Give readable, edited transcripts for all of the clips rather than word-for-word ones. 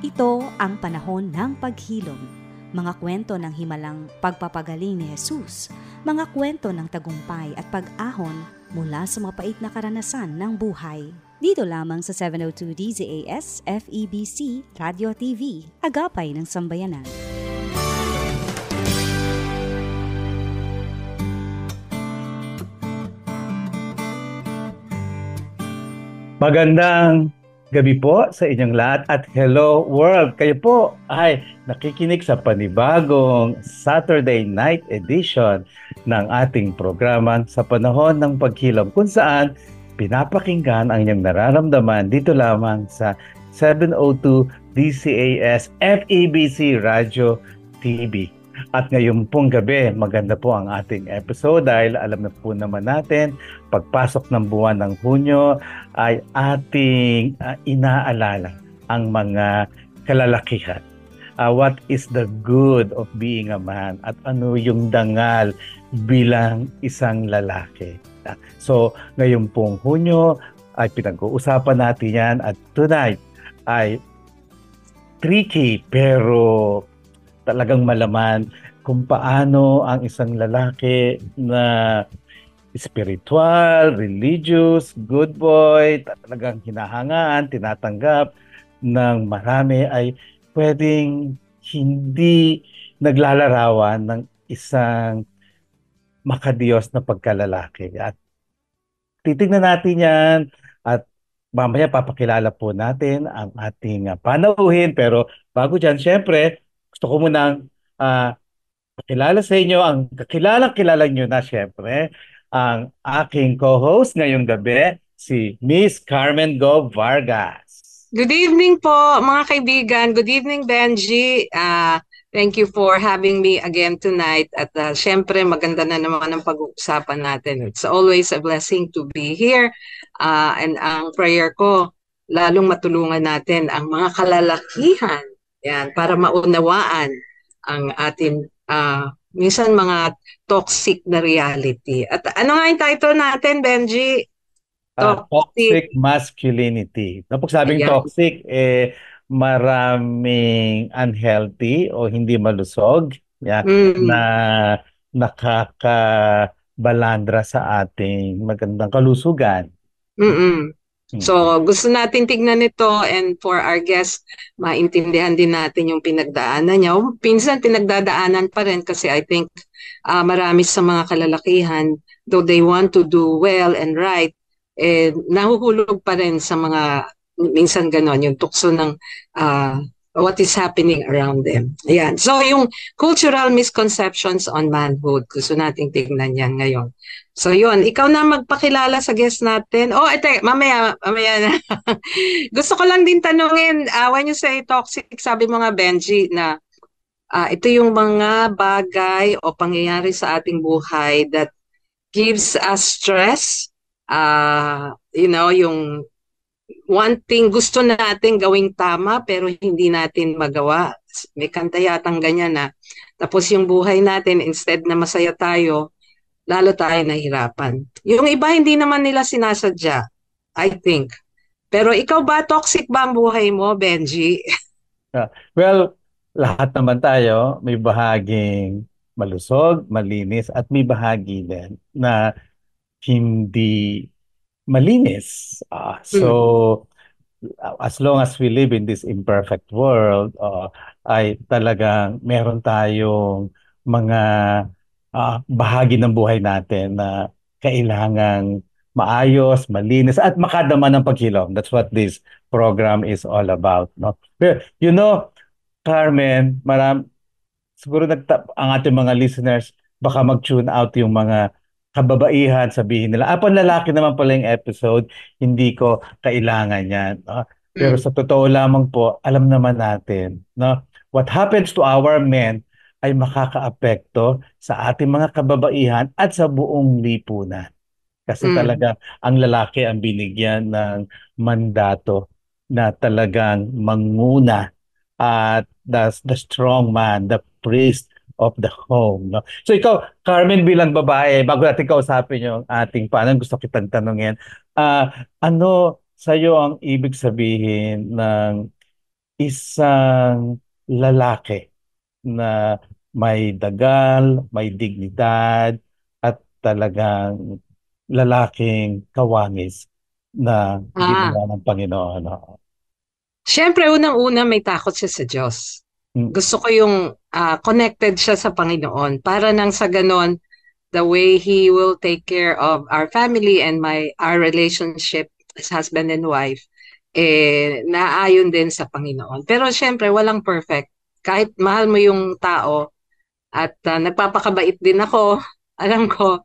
Ito ang panahon ng paghilom. Mga kwento ng himalang pagpapagaling ni Jesus, mga kwento ng tagumpay at pag-ahon mula sa mapait na karanasan ng buhay. Dito lamang sa 702 DZAS FEBC Radio TV, Agapay ng Sambayanan. Magandang gabi po sa inyong lahat at hello world! Kayo po ay nakikinig sa panibagong Saturday night edition ng ating programang Sa Panahon ng Paghilom, kung saan pinapakinggan ang inyong nararamdaman dito lamang sa 702 DCAS FEBC Radio TV. At ngayon pong gabi, maganda po ang ating episode dahil alam na po naman natin, pagpasok ng buwan ng Hunyo ay ating inaalala ang mga kalalakihan. What is the good of being a man at ano yung dangal bilang isang lalaki. So ngayon pong Hunyo ay pinag-uusapan natin yan at tonight ay tricky pero talagang malaman kung paano ang isang lalaki na spiritual, religious, good boy, talagang hinahangaan, tinatanggap ng marami ay pwedeng hindi naglalarawan ng isang makadiyos na pagkalalaki. At titignan natin yan at mamaya papakilala po natin ang ating panauhin. Pero bago dyan, syempre, gusto ko munang pakilala sa inyo ang kilala nyo na syempre ang aking co-host ngayong gabi, si Miss Carmen Go Vargas. Good evening po mga kaibigan. Good evening Benji. Thank you for having me again tonight. At syempre maganda na naman ang pag-uusapan natin. It's always a blessing to be here. And ang prayer ko, lalong matulungan natin ang mga kalalakihan yan, para maunawaan ang ating minsan mga toxic na reality. At ano nga yung title natin, Benji? Toxic masculinity. Kapag sabing toxic, maraming unhealthy o hindi malusog na nakakabalandra sa ating magandang kalusugan. So, gusto natin tignan ito and for our guests, maintindihan din natin yung pinagdaanan niya. Pinsan pinagdadaanan pa rin kasi I think marami sa mga kalalakihan, though they want to do well and right, nahuhulog pa rin sa mga, minsan ganon, yung tukso ng what is happening around them. Ayan. So, yung cultural misconceptions on manhood, gusto nating tignan yan ngayon. So yun, ikaw na magpakilala sa guest natin. Ito, mamaya na. Gusto ko lang din tanungin, when you say toxic, sabi mo nga Benji, na ito yung mga bagay o pangyayari sa ating buhay that gives us stress. Yung one thing gusto natin gawing tama pero hindi natin magawa. May kanta yatang ganyan na. Tapos yung buhay natin, instead na masaya tayo, lalo tayo nahirapan. Yung iba hindi naman nila sinasadya, I think. Pero ikaw ba, toxic ba ang buhay mo, Benji? Well, lahat naman tayo may bahaging malusog, malinis, at may bahagi din na hindi malinis. So, as long as we live in this imperfect world, ay talagang meron tayong mga bahagi ng buhay natin na kailangang maayos, malinis, at makadama ng paghilom. That's what this program is all about. No? You know, Carmen, siguro ang ating mga listeners, baka mag-tune out yung mga kababaihan, sabihin nila, panlalaki naman pala yung episode, hindi ko kailangan yan. No? Pero sa totoo lamang po, alam naman natin, no? What happens to our men ay makakaapekto sa ating mga kababaihan at sa buong lipunan. Kasi talaga ang lalaki ang binigyan ng mandato na talagang manguna at the strong man, the priest of the home. No? So ikaw, Carmen, bilang babae, bago natin kausapin yung ating paano, gusto kitang tanungin, ano sa'yo ang ibig sabihin ng isang lalaki na may dagal, may dignidad, at talagang lalaking kawangis na Ah, ginawa ng Panginoon. Oo. Siyempre, unang-una may takot siya sa Diyos. Mm, Gusto ko yung connected siya sa Panginoon para nang sa ganon, the way He will take care of our family and our relationship as husband and wife, naayon din sa Panginoon. Pero siyempre, walang perfect. Kahit mahal mo yung tao at nagpapakabait din ako, alam ko,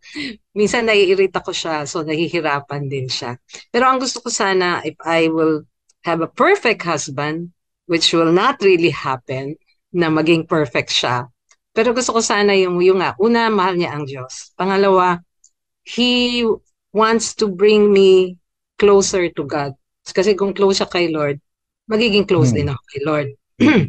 minsan naiirita ko siya, so nahihirapan din siya. Pero ang gusto ko sana, if I will have a perfect husband, which will not really happen, na maging perfect siya. Pero gusto ko sana yung nga, una, mahal niya ang Diyos. Pangalawa, He wants to bring me closer to God. Kasi kung close siya kay Lord, magiging close din mm, ako kay Lord. mm,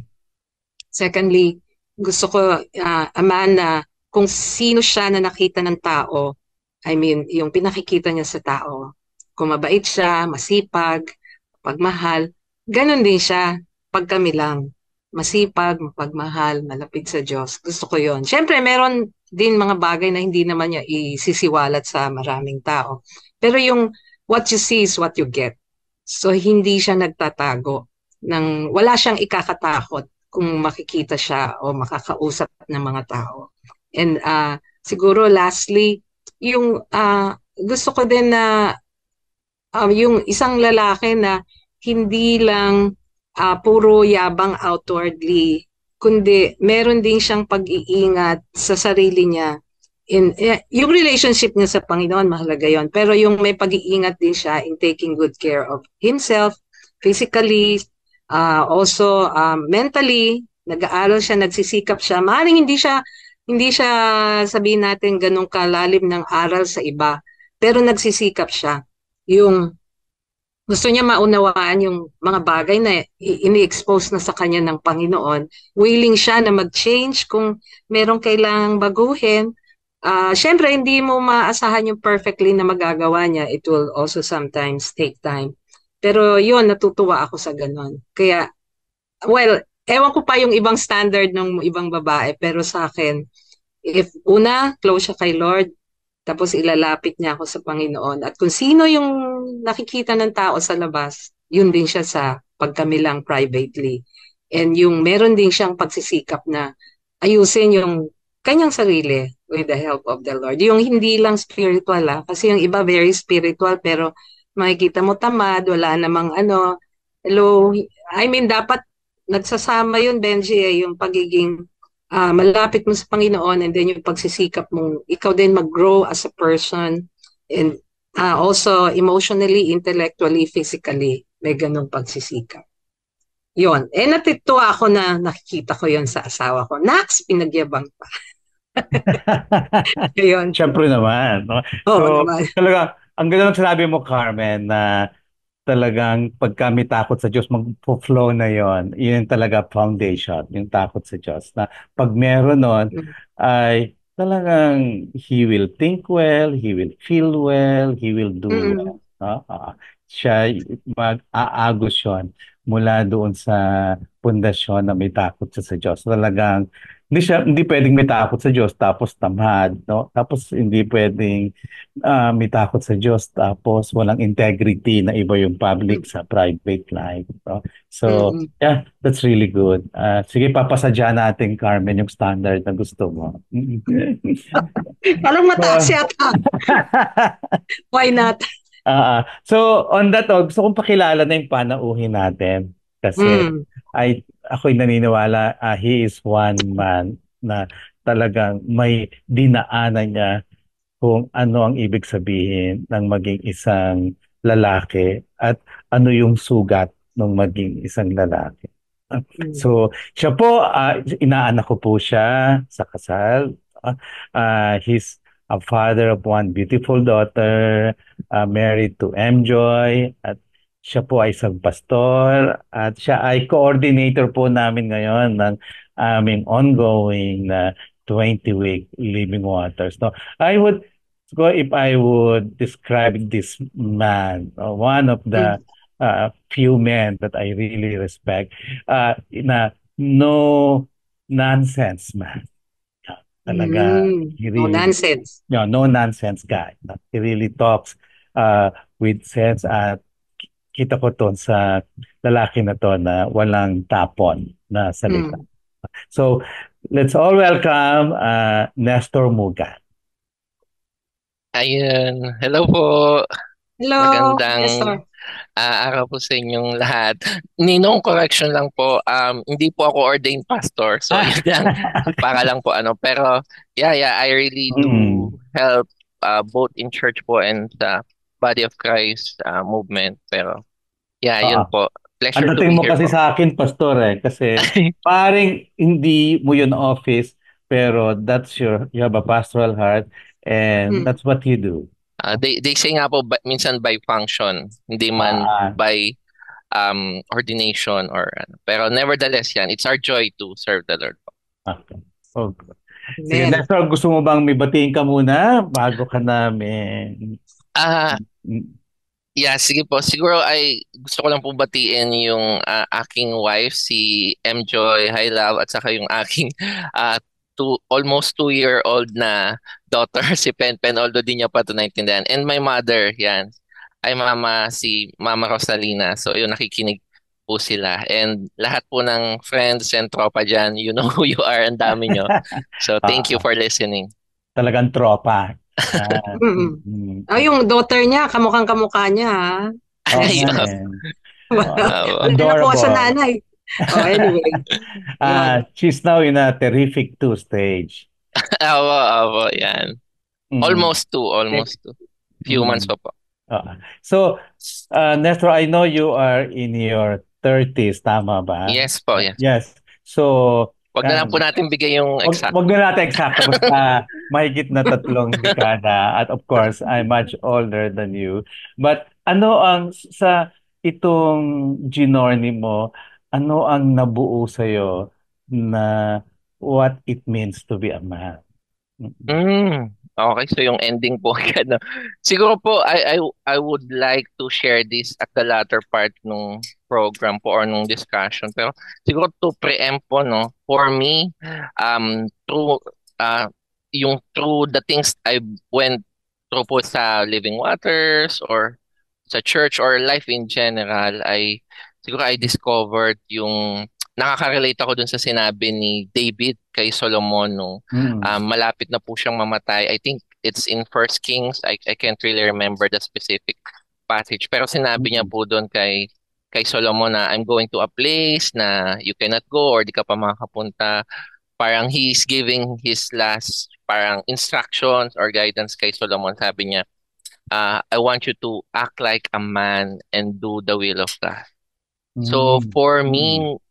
Secondly, gusto ko, a man na kung sino siya na nakita ng tao, I mean, yung pinakikita niya sa tao, kung mabait siya, masipag, pagmahal, ganun din siya pag kami lang. Masipag, mapagmahal, malapit sa Diyos. Gusto ko yon. Siyempre, meron din mga bagay na hindi naman niya isisiwalat sa maraming tao. Pero yung what you see is what you get. So, hindi siya nagtatago. Wala siyang ikakatakot kung makikita siya o makakausap ng mga tao. And siguro lastly, yung gusto ko din na yung isang lalaki na hindi lang puro yabang outwardly, kundi meron din siyang pag-iingat sa sarili niya. Yung relationship niya sa Panginoon, mahalaga yon. Pero yung may pag-iingat din siya in taking good care of himself, physically, also mentally, nag-aaral siya, nagsisikap siya. Maaaring hindi siya sabihin natin ganun kalalim ng aral sa iba, pero nagsisikap siya. Yung gusto niya maunawaan yung mga bagay na ini-expose na sa kanya ng Panginoon. Willing siya na mag-change kung merong kailangang baguhin. Siyempre, hindi mo maasahan yung perfectly na magagawa niya. It will also sometimes take time. Pero yun, natutuwa ako sa ganun. Kaya, well, ewan ko pa yung ibang standard ng ibang babae, pero sa akin, if una, close siya kay Lord, tapos ilalapit niya ako sa Panginoon. At kung sino yung nakikita ng tao sa labas, yun din siya sa pagkamilang privately. And yung meron din siyang pagsisikap na ayusin yung kanyang sarili with the help of the Lord. Yung hindi lang spiritual kasi yung iba very spiritual pero makikita mo tamad, wala namang hello, I mean dapat nagsasama yun Benji yung pagiging malapit mo sa Panginoon and then yung pagsisikap mong ikaw din mag-grow as a person and also emotionally, intellectually, physically may ganong pagsisikap. Yon. Natituwa ako na nakikita ko yon sa asawa ko. Nax, pinagyabang pa. Yun. Siyempre naman, no? Oo So, naman. talaga, ang ganda ng sinabi mo, Carmen, na talagang pagka may takot sa Diyos, mag-flow na yon. Yun talaga foundation, yung takot sa Diyos. Na pag meron nun, ay talagang He will think well, He will feel well, He will do well. Mm-mm. No? Siya mag-aagos yun mula doon sa pundasyon na may takot siya sa Diyos. Talagang hindi pwedeng may takot sa Diyos tapos tamad, no? Tapos hindi pwedeng may takot sa Diyos tapos walang integrity na iba yung public sa private life. No? So, Mm-mm. yeah, that's really good. Sige, papasadya natin, Carmen, yung standard na gusto mo. Parang mataas So, yata. Why not? so, on that note, gusto kong pakilala na yung panauhin natin. Kasi Mm. ako'y naniniwala, he is one man na talagang may dinaanan niya kung ano ang ibig sabihin ng maging isang lalaki at ano yung sugat ng maging isang lalaki. Mm. So, siya po, inaanak ko po siya sa kasal. He's a father of one beautiful daughter, married to M. Joy, at siya po ay isang pastor, at siya ay coordinator po namin ngayon ng aming ongoing na 20-week Living Waters. No, if I would describe this man, one of the Mm. few men that I really respect. Na no nonsense man. Talaga, he No really, nonsense. no nonsense guy. He really talks with sense at kita ko to sa lalaki na to na walang tapon na salita. Mm. So, let's all welcome Nestor Muga. Ayun. Hello po. Hello, Magandang Nestor. araw po sa inyong lahat. Ninong correction lang po. Hindi po ako ordained pastor. So, yun lang. Para lang po ano. Pero, yeah, I really do Mm. help both in church po and sa Body of Christ movement. Pero, yeah, yun Oo. po. Ang Pleasure to dating be mo here kasi po. sa akin, Pastor, kasi paring hindi mo yun office, pero you have a pastoral heart, and Mm. that's what you do. They say nga po, minsan by function, hindi man Ah, by ordination or ano. Pero nevertheless yan, it's our joy to serve the Lord po. okay. So, sige, Amen. Nestor, gusto mo bang may batiin ka muna bago ka namin? Ah, Mm. yeah, sige po. Siguro ay gusto ko lang po batiin yung aking wife, si M. Joy Hi Love, at saka yung aking uh, almost 2-year-old na daughter, si Pen Pen, although di niya pa ito naintindihan. And my mother, yan. Ay si Mama Rosalina. So yun, nakikinig po sila. And lahat po ng friends and tropa dyan, you know who you are, ang dami nyo. So thank you Ah, for listening. talagang tropa. Mm. Yung daughter niya, kamukhang-kamukha niya, ha? Oo nga Ayun. eh. Wala na po sa Adorable. nanay. Oh, anyway. Yun. She's now in a terrific 2 stage. Apo, yan. Mm, Almost two. Few months mm. pa po. So, Nestor, I know you are in your 30s, tama ba? Yes po, yes. Yes. So, Wag na lang po natin bigay yung wag exact. na natin eksakto, basta mahigit na 3 dekada. At of course, I'm much older than you. But ano ang, sa itong journey mo, ano ang nabuo sa'yo na what it means to be a man? Okay, so yung ending po agad, no? Siguro po I would like to share this at the latter part nung program po or nung discussion. Pero siguro to preempt po, no, for me, through uh through the things I went through po sa Living Waters or sa church or life in general, siguro I discovered yung nakaka-relate ako dun sa sinabi ni David kay Solomon nung Mm. malapit na po siyang mamatay. I think it's in First Kings. I can't really remember the specific passage. Pero sinabi niya Mm. po doon kay Solomon na I'm going to a place na you cannot go or di ka pa makakapunta. Parang he's giving his last parang instructions or guidance kay Solomon. Sabi niya, I want you to act like a man and do the will of God. So Mm. for Mm. me,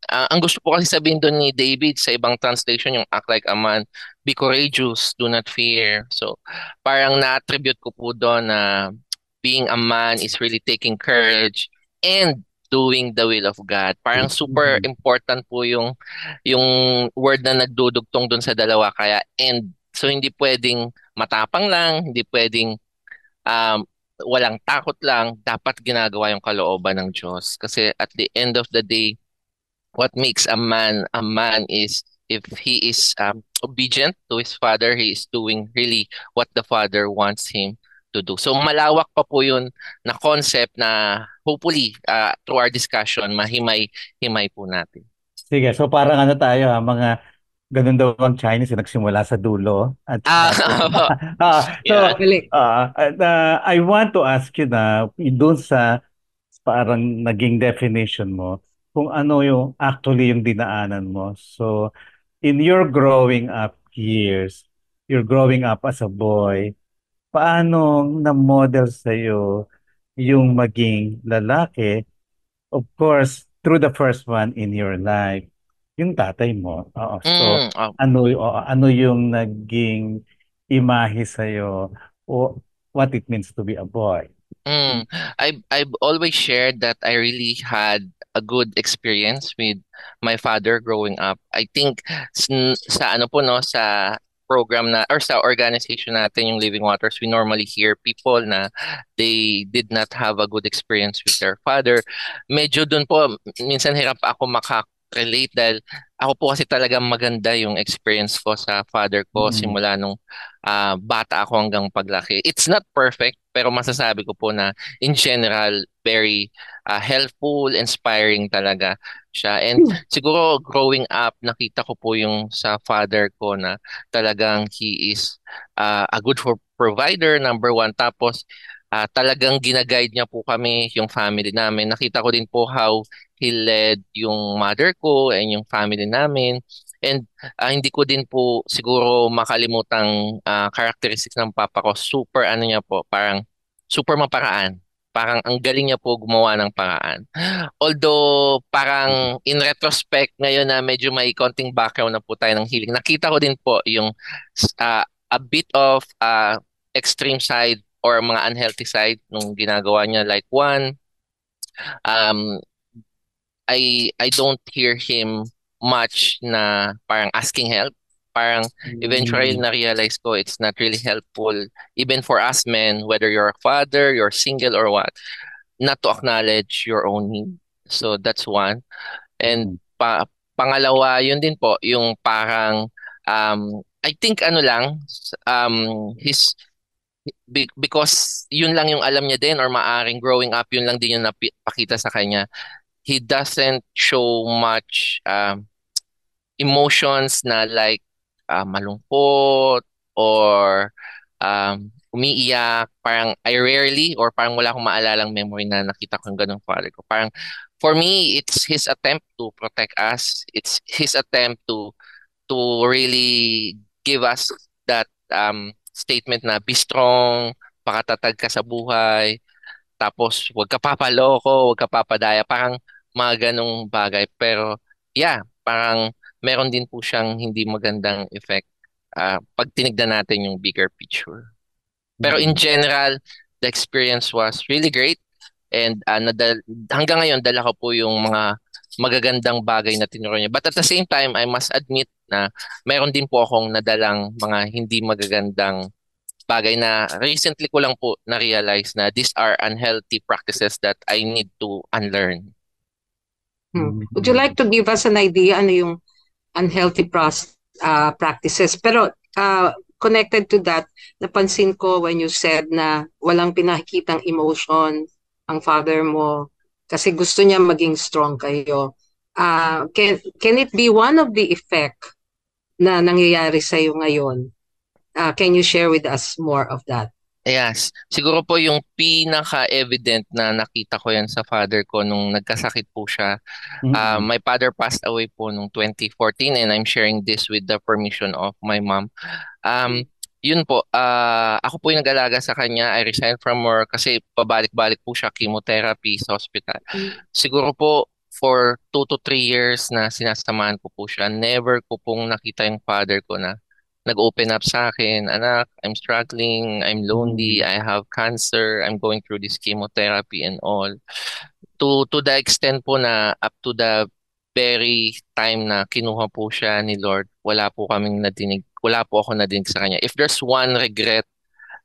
ang gusto po kasi sabihin doon ni David sa ibang translation yung act like a man, be courageous, do not fear. So parang na-attribute ko po doon na being a man is really taking courage and doing the will of God. Parang super Mm. important po yung word na nagdudugtong doon sa dalawa, kaya and. So hindi pwedeng matapang lang, hindi pwedeng um, walang takot lang, dapat ginagawa yung kalooban ng Diyos. Kasi at the end of the day, what makes a man is if he is obedient to his father, he is doing really what the father wants him to do. So malawak pa po yun na concept na hopefully through our discussion, mahimay po natin. Sige, so parang ano tayo mga ganun daw ang Chinese nagsimula sa dulo at so Yeah. Galing. I want to ask you na doon sa parang naging definition mo kung ano yung actually yung dinaanan mo. So in your growing up years, you're growing up as a boy, paano na-model sa'yo yung maging lalaki? Of course, through the first one in your life, yung tatay mo. Oo. So, Oh. ano yung naging imahe sa'yo o what it means to be a boy? I've always shared that I really had a good experience with my father growing up. I think sa ano po no sa program na or sa organization natin, yung Living Waters, we normally hear people na they did not have a good experience with their father. Medyo dun po, minsan hirap ako relate dahil ako po kasi talagang maganda yung experience ko sa father ko Mm. simula nung bata ako hanggang paglaki. It's not perfect, pero masasabi ko po na in general, very helpful, inspiring talaga siya. And siguro growing up, nakita ko po yung sa father ko na talagang he is a good provider, number one. Tapos talagang ginaguide niya po kami, yung family namin. Nakita ko din po how he led yung mother ko and yung family namin. And hindi ko din po siguro makalimutang characteristics ng papa ko. Super ano niya po, parang super maparaan. Parang ang galing niya po gumawa ng paraan. Although parang in retrospect ngayon na medyo may konting background na po tayo ng healing, nakita ko din po yung a bit of extreme side or mga unhealthy side nung ginagawa niya. Like one, um, I don't hear him much na parang asking help. Parang eventually Mm. na-realize ko it's not really helpful even for us men, whether you're a father, you're single or what, not to acknowledge your own need. So that's one. And Mm. pangalawa, yun din po, yung parang I think ano lang his because yun lang yung alam niya din or maaring growing up yun lang din yung napakita sa kanya. He doesn't show much emotions na like malungkot or umiiyak. Parang I rarely or parang wala akong maalalang memory na nakita ko yung ganung father ko. Parang for me, it's his attempt to protect us. It's his attempt to really give us that statement na be strong, pakatatag ka sa buhay, tapos wag ka papaloko, wag ka papadaya, parang mga ganong bagay. Pero yeah, parang meron din po siyang hindi magandang effect pag tinignan natin yung bigger picture. Pero in Mm. general, the experience was really great and hanggang ngayon dala ko po yung mga magagandang bagay na tinuro niya. But at the same time, I must admit na meron din po akong nadalang mga hindi magagandang bagay na recently ko lang po na-realize na these are unhealthy practices that I need to unlearn. Would you like to give us an idea ano yung unhealthy practices? Pero connected to that, napansin ko when you said na walang pinakikitang emotion ang father mo kasi gusto niya maging strong kayo. Can it be one of the effect na nangyayari sa iyo ngayon? Can you share with us more of that? Yes. Siguro po yung pinaka-evident na nakita ko yan sa father ko nung nagkasakit po siya. Mm. My father passed away po nung 2014 and I'm sharing this with the permission of my mom. Yun po, ako po yung nag-alaga sa kanya. I resigned from work kasi pabalik-balik po siya chemotherapy sa hospital. Siguro po for 2 to 3 years na sinasamahan ko po siya, never ko pong nakita yung father ko na nag-open up sa akin, anak, I'm struggling, I'm lonely, I have cancer, I'm going through this chemotherapy and all. To the extent po na up to the very time na kinuha po siya ni Lord, wala po kaming nadinig, wala po ako nadinig sa kanya. If there's one regret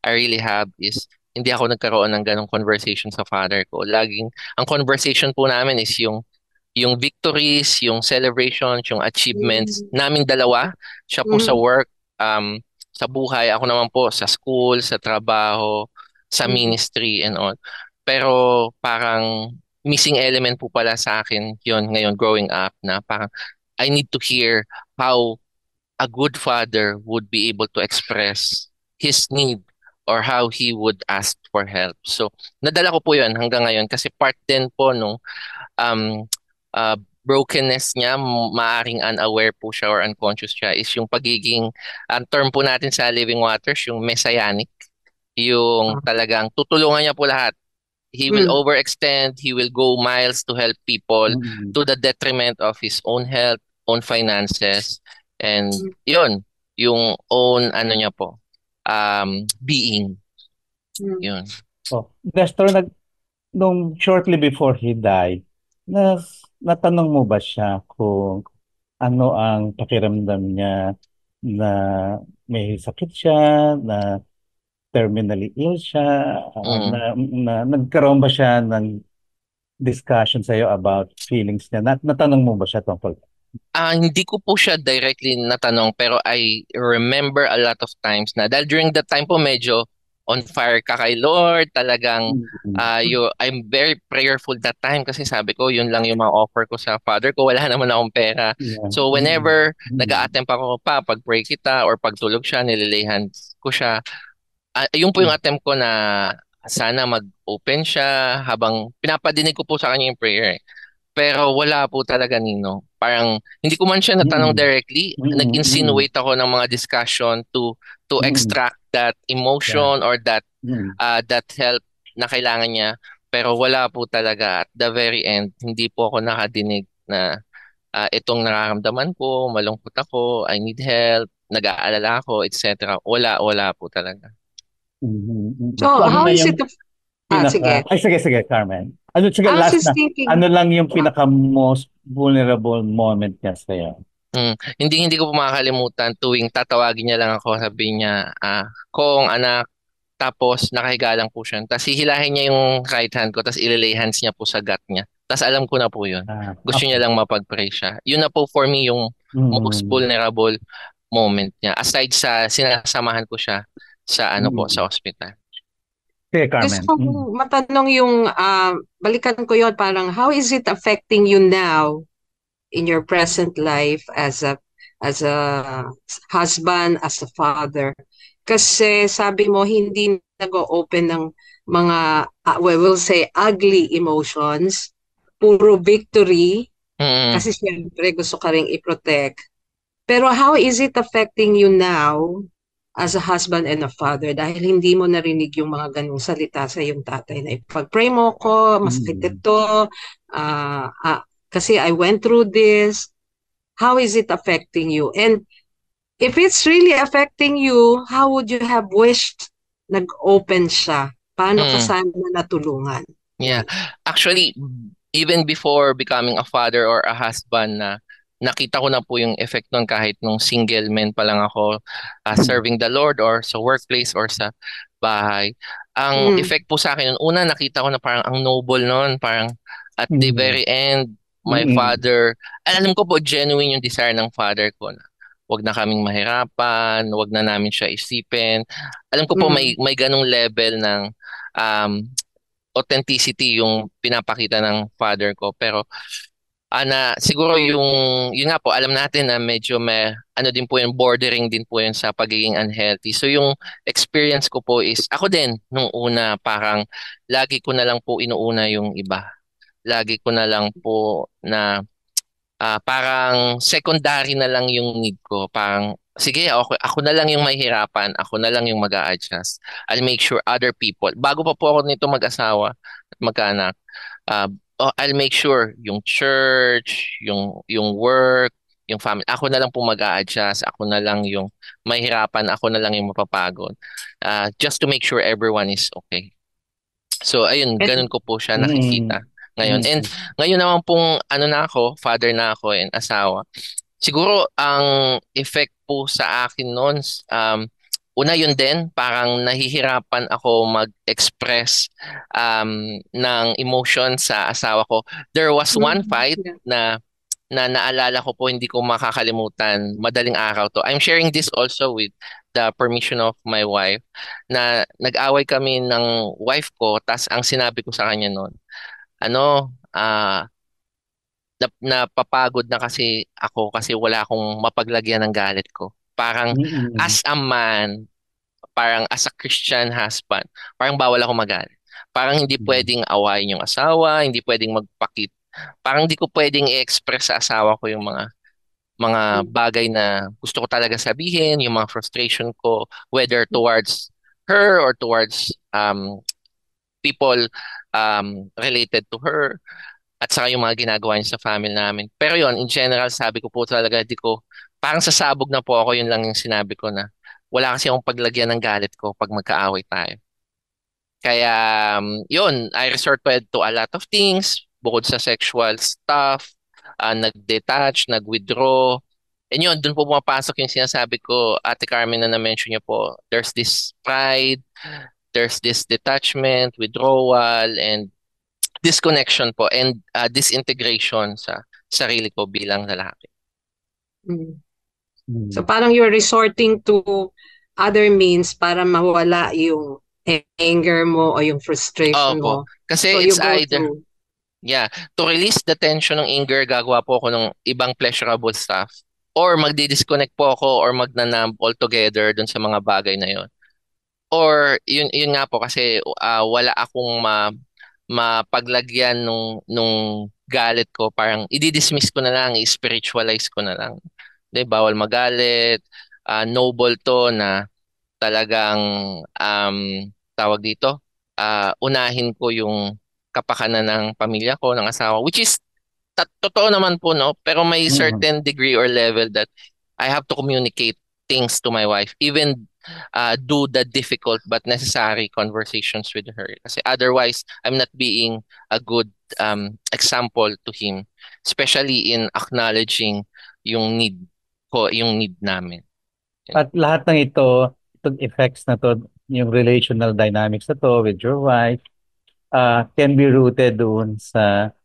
I really have is hindi ako nagkaroon ng ganong conversation sa father ko. Laging, ang conversation po namin is yung victories, yung celebrations, yung achievements naming dalawa. Siya po sa work, sa buhay. Ako naman po sa school, sa trabaho, sa ministry and all. Pero parang missing element po pala sa akin yon ngayon growing up na parang I need to hear how a good father would be able to express his need or how he would ask for help. So, nadala ko po yun hanggang ngayon kasi part din po nung um, brokenness niya, maaring unaware po siya or unconscious siya, is yung pagiging, ang term po natin sa Living Waters, yung messianic, yung talagang tutulungan niya po lahat. He will overextend, he will go miles to help people Mm. to the detriment of his own health, own finances, and yun, yung own, ano niya po, being. Yun. Oh, Nestor, nung shortly before he died, natanong mo ba siya kung ano ang pakiramdam niya na may sakit siya, na terminally ill siya, Mm. na nagkaroon ba siya ng discussion sa'yo about feelings niya? Natanong mo ba siya tungkol? Hindi ko po siya directly natanong pero I remember a lot of times na dahil during that time po medyo on fire ka kay Lord, talagang Mm. I'm very prayerful that time kasi sabi ko yun lang yung mga offer ko sa father ko, wala naman akong pera. Yeah. So Mm. whenever Mm. nag-a-attempt ako pa, pag-pray kita or pagtulog siya, nililay hands ko siya. Yun po yung attempt ko na sana mag-open siya habang pinapadinig ko po sa kanya yung prayer. Pero wala po talaga Nino. Parang hindi ko man siya natanong Mm. directly, Mm. Mm. nag-insinuate ako ng mga discussion to Mm. extract that Yeah. emotion or Mm. that help na kailangan niya. Pero wala po talaga at the very end, hindi po ako nakadinig na itong nararamdaman ko, malungkot ako, I need help, nag-aalala ako, etc. Wala po talaga. Mhm, mm. So So, ano how na is it? yung pinaka Sige. ay sige Carmen. Ano sige I was last just na. thinking, Ano lang yung ah, pinaka most vulnerable moment niya sa'yo? Hindi ko po makakalimutan tuwing tatawagin niya lang ako, sabi niya, Kong, anak, tapos nakahiga lang po siya. Tapos hihilahin niya yung right hand ko, tapos ililay hands niya po sa gut niya. Tapos alam ko na po yun. Gusto niya Okay. lang mapag-pray siya. Yun na po for me yung most Mm. vulnerable moment niya. Aside sa sinasamahan ko siya sa ano po, Mm. sa hospital. Sige gusto Carmen. kong matanong yung, balikan ko yon parang, how is it affecting you now in your present life as a husband, as a father? Kasi sabi mo, hindi nag-open ng mga, we will say, ugly emotions, puro victory, Mm, kasi siyempre gusto ka ring i-protect. Pero how is it affecting you now as a husband and a father dahil hindi mo narinig yung mga ganong salita sa iyong tatay na ipag-pray mo ko, masakit Mm. ito, kasi I went through this. How is it affecting you? And if it's really affecting you, how would you have wished nag-open siya? Paano ka mm. sana natulungan? Yeah. Yan. Actually, even before becoming a father or a husband na nakita ko na po yung effect nun kahit nung single man pa lang ako serving the Lord or sa workplace or sa bahay. Ang Mm. effect po sa akin nun, una nakita ko na parang ang noble nun, parang at the Mm. very end, my Mm. father, alam ko po genuine yung desire ng father ko na wag na kaming mahirapan, wag na namin siya isipin. Alam ko po Mm. may ganong level ng um, authenticity yung pinapakita ng father ko. Pero siguro yun nga po, alam natin na medyo may, ano din po yun, bordering din po yun sa pagiging unhealthy. So yung experience ko po is, ako din, nung una, parang lagi ko na lang po inuuna yung iba. Lagi ko na lang po na parang secondary na lang yung need ko. Parang, sige, okay, ako na lang yung mahihirapan, ako na lang yung mag-a-adjust. I'll make sure other people, bago pa po ako nito mag-asawa at magkaanak, uh, I'll make sure yung church, yung work, yung family, ako na lang po mag-a-adjust, ako na lang yung mahihirapan, ako na lang yung mapapagod. Just to make sure everyone is okay. So, ayun, ganun ko po siya Mm. nakikita ngayon. Mm. And ngayon naman pong ano na ako, father na ako and asawa. Siguro ang effect po sa akin noon, una yun din, parang nahihirapan ako mag-express ng emotion sa asawa ko. There was one Mm. fight Yeah. na naalala ko po, hindi ko makakalimutan, madaling araw to. I'm sharing this also with the permission of my wife, na nag-away kami ng wife ko, tas ang sinabi ko sa kanya noon, ano, napapagod na kasi ako kasi wala akong mapaglagyan ng galit ko. Parang Mm. as a man, parang as a Christian husband, parang bawal ako magalit. Parang hindi Mm. pwedeng awayin yung asawa, hindi pwedeng magpakit. Parang hindi ko pwedeng i-express sa asawa ko yung mga bagay na gusto ko talaga sabihin, yung mga frustration ko, whether towards her or towards people related to her at saka yung mga ginagawa niya sa family namin. Pero yon in general, sabi ko po talaga, di ko, parang sasabog na po ako, yun lang yung sinabi ko na wala kasi akong paglagyan ng galit ko pag magkaaway tayo. Kaya, yun, I resorted to a lot of things, bukod sa sexual stuff, nag-detach, nag-withdraw, And yun, dun po pumapasok yung sinasabi ko, Ate Carmen, na na-mention niyo po, there's this pride, there's this detachment, withdrawal, and disconnection po, and disintegration sa sarili ko bilang lalaki. Mm. Mm. So parang you're resorting to other means para mawala yung anger mo o yung frustration Opo. mo. Kasi So you it's go either, through. yeah, to release the tension ng anger, gagawa po ako ng ibang pleasurable stuff. Or magdi-disconnect po ako or magnanumb altogether dun sa mga bagay na yun. Or yun nga po kasi wala akong mapaglagyan nung galit ko, parang i-dismiss ko na lang, i-spiritualize ko na lang. Bawal magalit, noble to na talagang tawag dito, unahin ko yung kapakanan ng pamilya ko, ng asawa, which is totoo naman po, no? Pero may certain degree or level that I have to communicate things to my wife, even do the difficult but necessary conversations with her. Kasi otherwise, I'm not being a good example to him, especially in acknowledging yung need ko, yung need namin. At lahat ng ito, itong effects na to, yung relational dynamics na to with your wife, can be rooted doon sa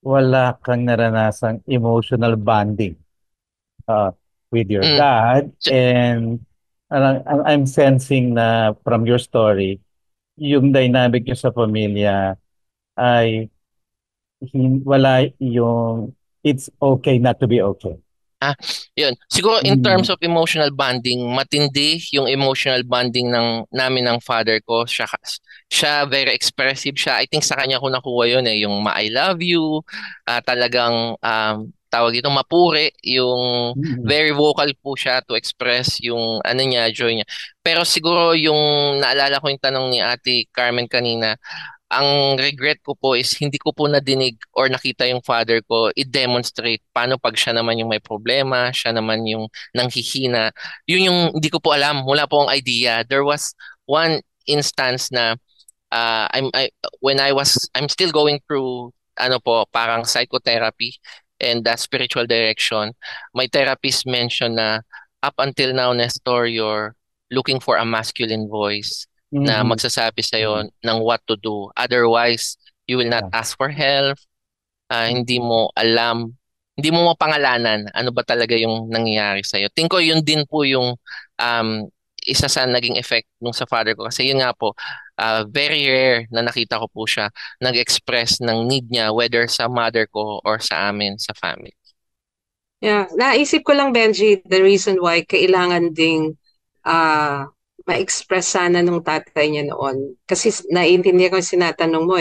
wala kang naranasang emotional bonding with your dad. And I'm sensing na from your story, yung dynamic nyo sa pamilya ay wala yung it's okay not to be okay. Yun. Siguro in terms of emotional bonding, matindi yung emotional bonding namin ng father ko. Siya very expressive siya. I think sa kanya ko nakuha yun yung I love you, talagang tawag ito mapuri, yung very vocal po siya to express yung ano niya, joy niya. Pero siguro yung naalala ko yung tanong ni Ate Carmen kanina, ang regret ko po is hindi ko po nadinig or nakita yung father ko i-demonstrate paano pag siya naman yung may problema, siya naman yung nanghihina. Yun yung hindi ko po alam, wala po akong idea. There was one instance na I'm still going through parang psychotherapy and spiritual direction. My therapist mentioned na up until now, Nestor, you're looking for a masculine voice na magsasabi sa'yo ng what to do. Otherwise, you will not ask for help. Hindi mo alam, hindi mo mapangalanan ano ba talaga yung nangyayari sa'yo. Tingin ko yun din po yung isa sa naging effect nung sa father ko. Kasi yun nga po, very rare na nakita ko po siya nag-express ng need niya whether sa mother ko or sa amin, sa family. Yeah, naisip ko lang, Benji, the reason why kailangan ding ma-express sana nung tatay niya noon. Kasi naiintindihan ko yung sinatanong mo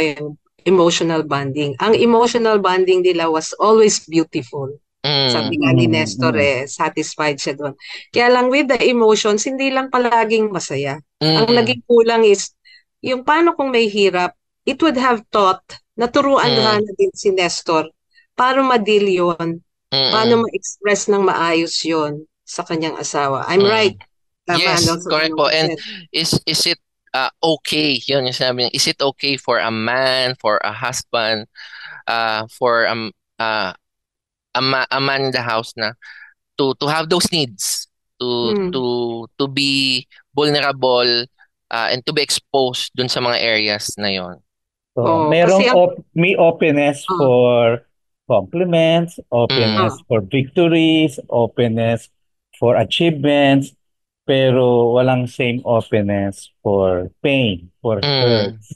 emotional bonding. Ang emotional bonding nila was always beautiful. Sabi nga ni Nestor, satisfied siya doon. Kaya lang with the emotions, hindi lang palaging masaya. Ang naging kulang is, yung paano kung may hirap, it would have taught, naturuan na din si Nestor, paano ma-deal yun, paano ma-express ng maayos yun sa kanyang asawa. I'm right. Tama, yes, no? So, correct po. And is it okay? Yun yung sinabi niya. Is it okay for a man, for a husband, for a man in the house na to have those needs, to be vulnerable and to be exposed dun sa mga areas na yon. So, may openness for compliments, openness for victories, openness for achievements, pero walang same openness for pain, for hurts,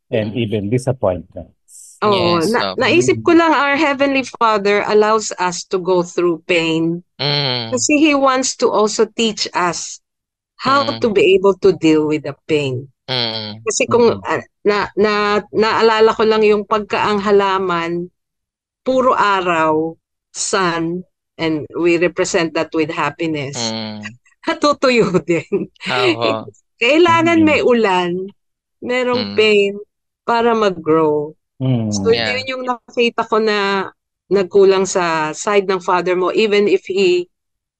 and even disappointments. Oo, Yes, naisip ko lang, our Heavenly Father allows us to go through pain kasi He wants to also teach us how to be able to deal with the pain. Kasi kung naalala ko lang yung pagkaang halaman, puro araw, sun, and we represent that with happiness. Natutuyo din. Kailangan may ulan, merong pain para mag-grow. So yun yung nakita ko na nagkulang sa side ng father mo, even if he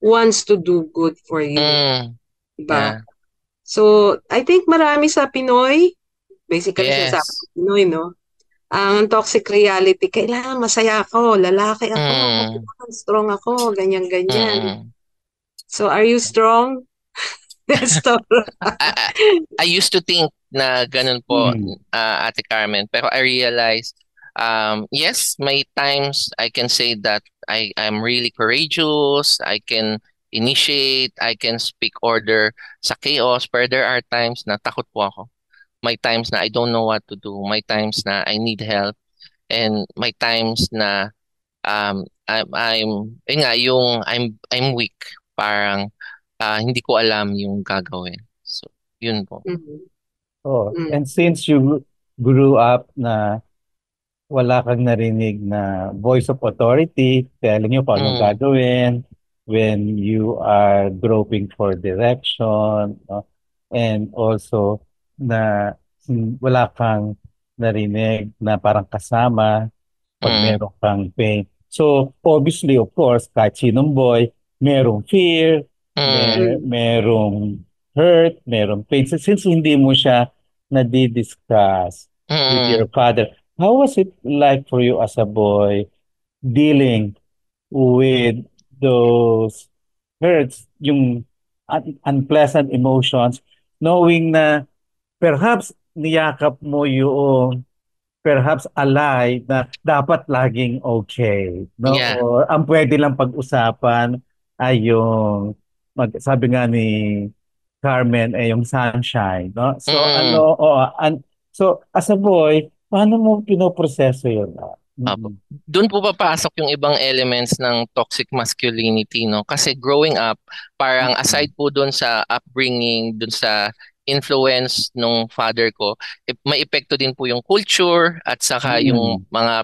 wants to do good for you. Diba? So I think marami sa Pinoy, basically sinasabi ko Pinoy, no? ang toxic reality, kailangan masaya ako, lalaki ako, Mm. kailangan strong ako, ganyan-ganyan. Mm. So, are you strong, Nestor? I, I, I used to think na ganun po, Mm. Ate Carmen, pero I realized, yes, may times I can say that I'm really courageous, I can initiate, I can speak order sa chaos, but there are times na takot po ako. May times na I don't know what to do, may times na I need help, and may times na I'm yun nga, yung I'm weak, parang hindi ko alam yung gagawin. So, yun po. Mm, Oh, mm, and since you grew up na wala kang narinig na voice of authority telling you kung anong Mm, gagawin when you are groping for direction, no? And also na wala kang narinig na parang kasama pag mm, meron kang pain. So, obviously, of course, kahit sinong boy, merong fear, mm, mm. merong hurt, merong pain. So, since hindi mo siya nadi-discuss with mm, your father, how was it like for you as a boy dealing with those hurts, yung unpleasant emotions, knowing na perhaps niyakap mo yung perhaps ally na dapat laging okay, no? yeah. Or ang pwede lang pag-usapan ay yung sabi nga ni Carmen ay yung sunshine, no? So Mm, ano, so as a boy, paano mo pinoproseso yun? Apo. Mm. Doon po papasok yung ibang elements ng toxic masculinity, no? Kasi growing up, parang Mm. aside po doon sa upbringing, doon sa influence nung father ko, may epekto din po yung culture at saka yung Mm. mga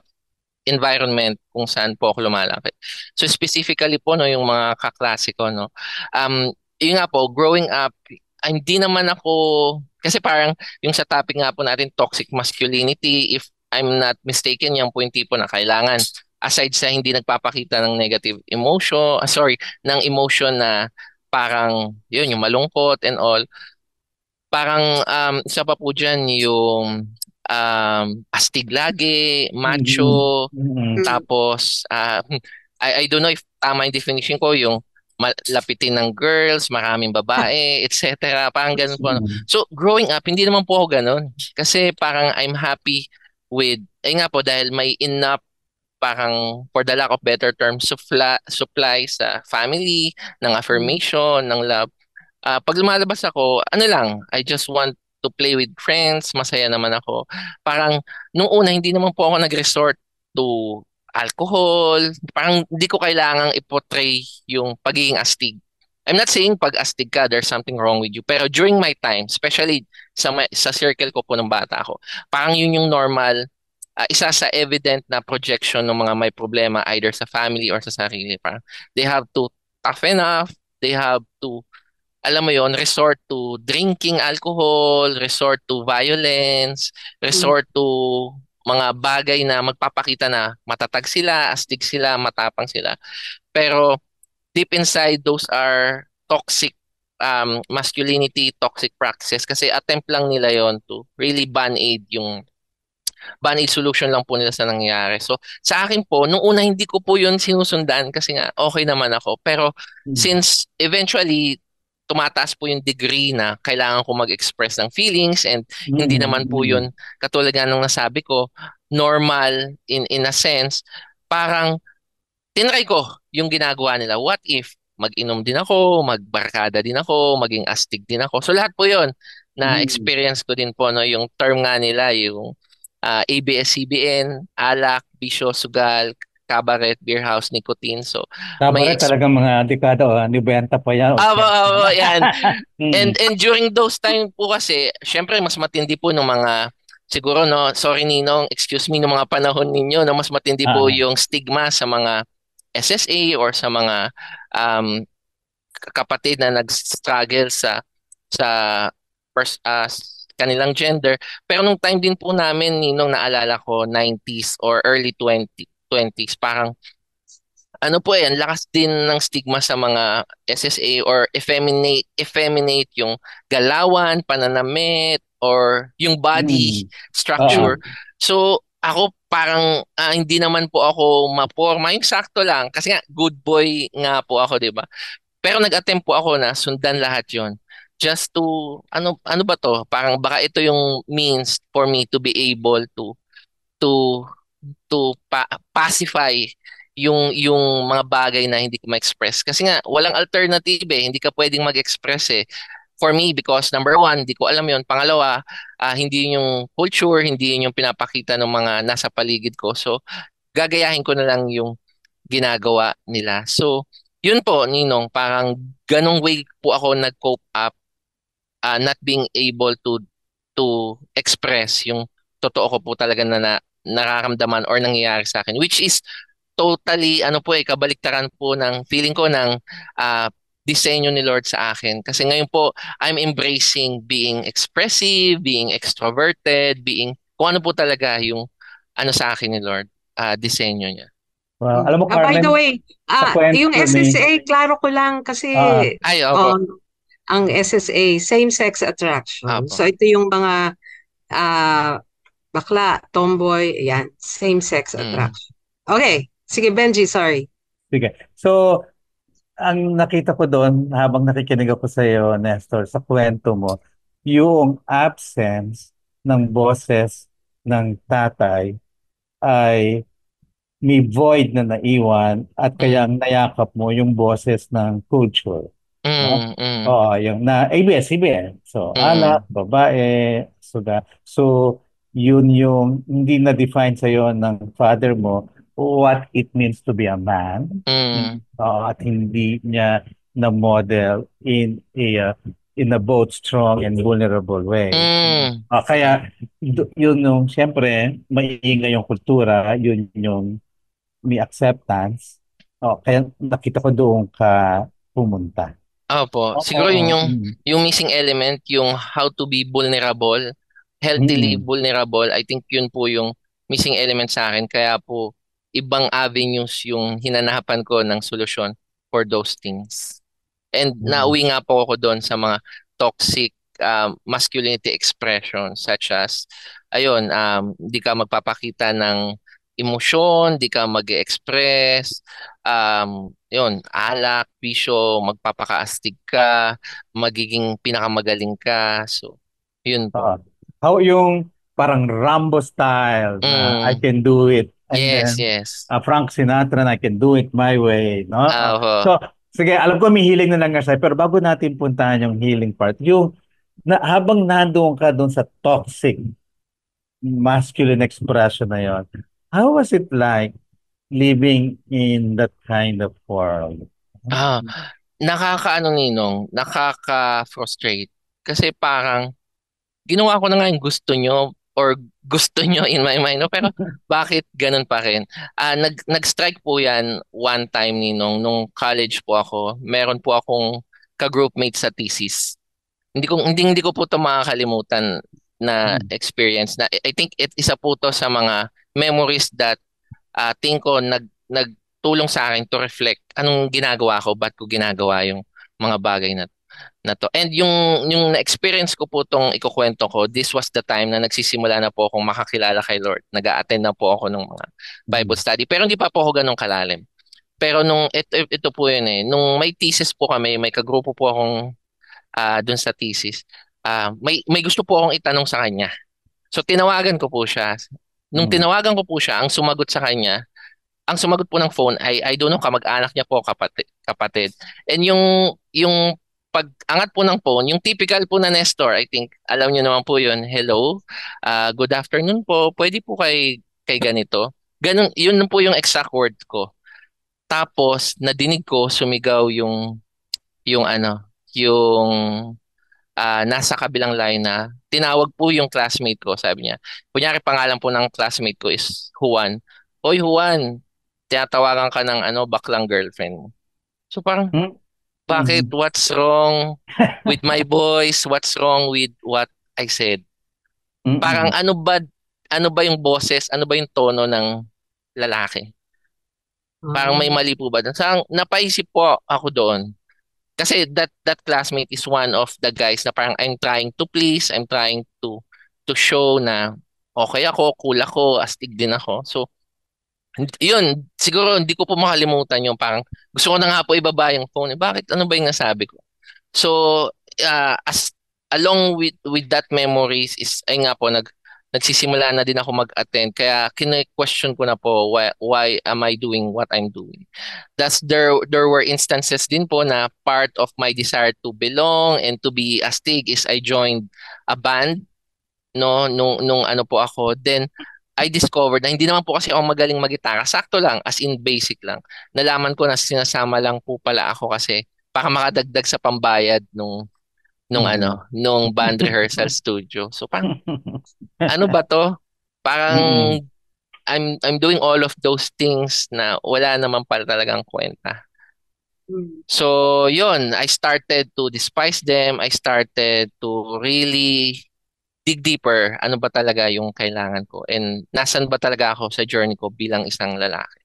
environment kung saan po ako lumalaki. So specifically po no yung mga kaklase ko no. Yun nga po growing up hindi naman ako kasi parang yung sa topic nga po natin toxic masculinity if I'm not mistaken yung po yung tipo na kailangan aside sa hindi nagpapakita ng negative emotion, ng emotion na parang yun yung malungkot and all parang isa pa po dyan yung astig lagi, Mm. macho, Mm. Mm. tapos I don't know if tama yung definition ko, yung lapitin ng girls, maraming babae, etc. Parang ganun po. Ano. Mm. So, growing up, hindi naman po ako ganun. Kasi parang I'm happy with, ay nga po, dahil may enough parang for the lack of better terms supply sa family, ng Mm. affirmation, ng love. Pag lumalabas ako, ano lang, I just want to play with friends, masaya naman ako. Parang, nung una, hindi naman po ako nag-resort to alcohol. Parang, hindi ko kailangang i-portray yung pagiging astig. I'm not saying pag astig ka, there's something wrong with you. Pero during my time, especially sa circle ko po ng bata ako, parang yun yung normal, isa sa evident na projection ng mga may problema either sa family or sa sarili. Parang, they have to tough enough, they have to alam mo yon resort to drinking alcohol, resort to violence, Mm. resort to mga bagay na magpapakita na matatag sila, astig sila, matapang sila. Pero deep inside, those are toxic masculinity, toxic practices kasi attempt lang nila yon to really band-aid yung band-aid solution lang po nila sa nangyari. So sa akin po, nung una hindi ko po yun sinusundan kasi nga okay naman ako. Pero Mm. since eventually tumataas po yung degree na kailangan ko mag-express ng feelings and hindi naman po Mm. yun katulad nga nung nasabi ko normal in a sense parang tinry ko yung ginagawa nila what if mag-inom din ako magbarkada din ako maging astig din ako so lahat po yun na Mm. experience ko din po no yung term nga nila yung ABS-CBN alak bisyo sugal cabaret beer house nicotine so may Kabaret talagang mga dekada o 90 pa yan, 80. aba, yan. Mm. And during those time po kasi, syempre mas matindi po ng mga siguro no, sorry Ninong, excuse me ng mga panahon ninyo, no, mas matindi po Ah. yung stigma sa mga SSA or sa mga um, kapatid na nag-struggle sa kanilang gender. Pero nung time din po namin, Ninong, naalala ko, 90s or early 20s, parang ano po yan, lakas din ng stigma sa mga SSA or effeminate yung galawan, pananamit, or yung body Mm. Oo. structure. So, Ako parang hindi naman po ako maporma, yung sakto lang kasi nga good boy nga po ako, 'di ba? Pero nag-attempt po ako na sundan lahat 'yon. Just to ano ba 'to? Parang baka ito yung means for me to be able to pacify yung mga bagay na hindi ko ma-express. Kasi nga walang alternative eh, hindi ka pwedeng mag-express eh. For me, because number one, hindi ko alam yon. Pangalawa, hindi yun yung culture, hindi yun yung pinapakita ng mga nasa paligid ko. So, gagayahin ko na lang yung ginagawa nila. So, yun po, Ninong, parang ganong way po ako nag-cope up, not being able to express yung totoo ko po talaga na nararamdaman or nangyayari sa akin, which is totally ano po kabaliktaran po ng feeling ko ng ah, disenyo ni Lord sa akin. Kasi ngayon po, I'm embracing being expressive, being extroverted, being kung ano po talaga yung ano sa akin ni Lord, disenyo niya. Well, alam mo, By the Carmen, way, sa kwento yung ni... SSA, klaro ko lang kasi Ay, opo, ang SSA, same-sex attraction. opo. So ito yung mga ah, bakla, tomboy, yan, same-sex Mm. attraction. Okay, sige Benji, sorry. Sige. So, ang nakita ko doon, habang nakikinig ako sa iyo, Nestor, sa kwento mo, yung absence ng boses ng tatay ay may void na naiwan at kaya Mm. nayakap mo yung boses ng culture. No? Mm. Mm. Oo, yung na ABS-CBN. So, Mm. alak, babae, suga. So, yun yung hindi na-define sa'yo ng father mo what it means to be a man. Mm. At hindi niya na-model in a both strong and vulnerable way. Mm. Kaya yun yung, siyempre, maingay yung kultura, yun yung may acceptance. Kaya nakita ko doon ka pumunta. Opo, siguro Oo. yun yung missing element, yung how to be vulnerable, healthily Mm-mm. vulnerable. I think yun po yung missing element sa akin. Kaya po ibang avenues yung hinanahapan ko ng solusyon for those things. And Mm. nauwi nga po ako doon sa mga toxic masculinity expressions such as, ayun, di ka magpapakita ng emosyon, di ka mag-express, yun, alak, bisyo, magpapakaastig ka, magiging pinakamagaling ka. So, yun po. Oo. How yung parang Rambo style na I Mm, can do it, and yes, then yes. Frank Sinatra na I can do it my way, no? Uh, So, sige, alam ko may healing na lang sa'yo, pero bago natin puntahan yung healing part, yung habang nandoon ka doon sa toxic masculine expression na yon, how was it like living in that kind of world? ah, nakakaano ninong, nakaka-frustrate. Kasi parang ginawa ko na nga yung gusto nyo or gusto nyo in my mind, no? Pero bakit ganun pa rin? Nag-strike po yan one time ninong, nung college po ako. Meron po akong ka-groupmate sa thesis. Hindi ko po ito makakalimutan na Mm. experience na I think isa po to sa mga memories that tingin ko nagtulong sa akin to reflect anong ginagawa ko, ba't ko ginagawa yung mga bagay na to. And yung na-experience ko po tong ikukwento ko, this was the time na nagsisimula na po akong makakilala kay Lord. Nag-a-attend na po ako ng mga Bible Mm. study. Pero hindi pa po ako ganun kalalim. Pero ito po yun eh. Nung may thesis po kami, may kagrupo po akong dun sa thesis. May gusto po akong itanong sa kanya. So tinawagan ko po siya. Nung Mm. tinawagan ko po siya, ang sumagot po ng phone ay I don't know, kamag-anak niya po, kapatid. And yung pag-angat po ng phone, yung typical po na Nestor, I think alam niyo naman po yun. Hello, good afternoon po. Pwede po kay ganito. Ganun, yun po yung exact word ko. Tapos nadinig ko sumigaw yung ano, yung nasa kabilang line na tinawag po yung classmate ko, sabi niya. Kunyari pangalan po ng classmate ko is Juan. Oy Juan, tinatawagan ka ng ano, baklang girlfriend mo. So parang, Mm. bakit? Mm. What's wrong with my voice? What's wrong with what I said? Parang Mm. ano ba yung boses? Ano ba yung tono ng lalaki? Parang may mali po ba doon? So, napaisip po ako doon. Kasi that classmate is one of the guys na parang I'm trying to please, I'm trying to show na okay ako, cool ako, astig din ako. So, yun, siguro hindi ko po makalimutan yung parang gusto ko na nga po ibaba yung phone. Bakit? Ano ba yung nasabi ko? So, as along with that memories is ay nga po nagsisimula na din ako mag-attend kaya kine-question ko na po why am I doing what I'm doing. Thus there were instances din po na part of my desire to belong and to be astig is I joined a band no nung ano po ako. Then I discovered na hindi naman po kasi ako magaling mag-gitara. Sakto lang, as in basic lang. Nalaman ko na sinasama lang po pala ako kasi para makadagdag sa pambayad Mm. nung band rehearsal studio. So parang ano ba to? Parang Mm. I'm doing all of those things na wala naman pala talagang kwenta. Mm. So, yun, I started to despise them. I started to really dig deeper. Ano ba talaga yung kailangan ko? And nasan ba talaga ako sa journey ko bilang isang lalaki?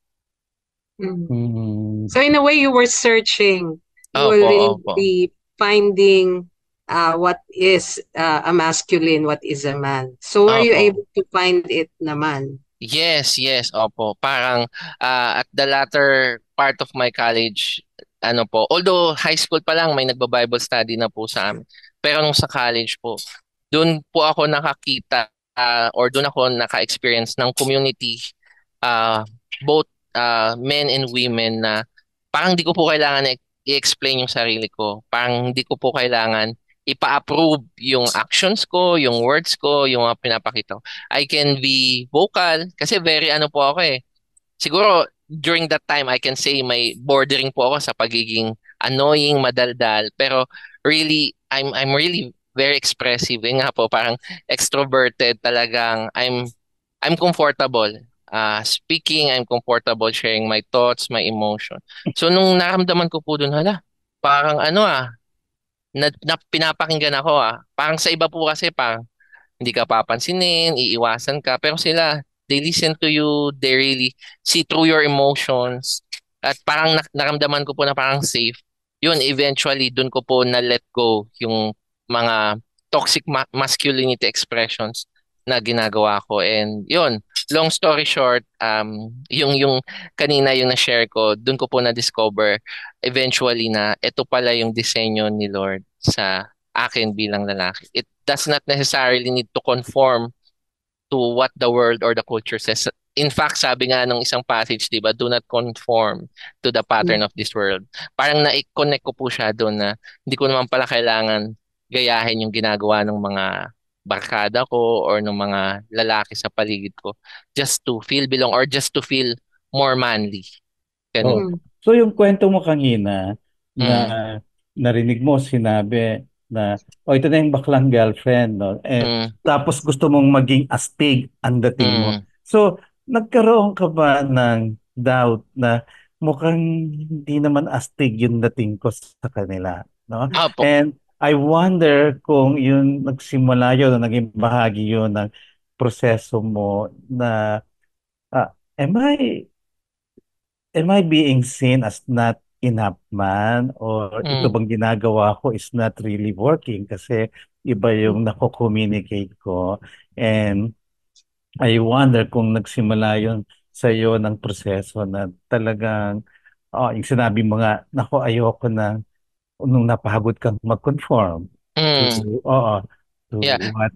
Mm. Mm. So in a way, you were searching. You were Opo, opo. really finding what is a masculine, what is a man. So were you Opo. able to find it naman? Yes, yes, opo. Parang at the latter part of my college, ano po, although high school pa lang may nagba-Bible study na po sa amin. Pero nung sa college po, doon po ako nakakita or doon ako naka-experience ng community, uh, both men and women na parang di ko po kailangan i-explain yung sarili ko. Parang di ko po kailangan ipa-approve yung actions ko, yung words ko, yung mga pinapakita ko. I can be vocal kasi very ano po ako eh. Siguro during that time I can say may bordering po ako sa pagiging annoying, madaldal, pero really I'm really very expressive. Nga po parang extroverted talagang I'm comfortable speaking, I'm comfortable sharing my thoughts, my emotion. So nung naramdaman ko po dun, hala, parang ano na pinapakinggan ako Parang sa iba po kasi parang hindi ka papansinin, iiwasan ka. Pero sila, they listen to you, they really see through your emotions. At parang naramdaman ko po na parang safe. Yun, eventually, dun ko po na let go yung mga toxic masculinity expressions na ginagawa ko. And yun, long story short, yung kanina yung na-share ko, dun ko po na-discover eventually na ito pala yung disenyo ni Lord sa akin bilang lalaki. It does not necessarily need to conform to what the world or the culture says. In fact, sabi nga ng isang passage, di ba, do not conform to the pattern of this world. Parang na-connect ko po siya doon na hindi ko naman pala kailangan gayahin yung ginagawa ng mga barkada ko or ng mga lalaki sa paligid ko just to feel belong or just to feel more manly. Ganun Oh. Mm. po. So yung kwento mo kanina na Mm, narinig mo sinabi na ito na yung baklang girlfriend, no? mm, Tapos gusto mong maging astig ang dating mo. mm. So nagkaroon ka ba ng doubt na mukhang hindi naman astig yung dating ko sa kanila, no? Opo. And I wonder kung yun nagsimula yun, o naging bahagi yun ng proseso mo na ah, am I being seen as not enough man, or ito Mm, bang ginagawa ko is not really working kasi iba yung nako-communicate ko. And I wonder kung nagsimula yun sa iyo ng proseso na talagang yung sinabi mo nga, nako, ayoko na nung napagod kang mag-conform to mm. oo to Yeah. what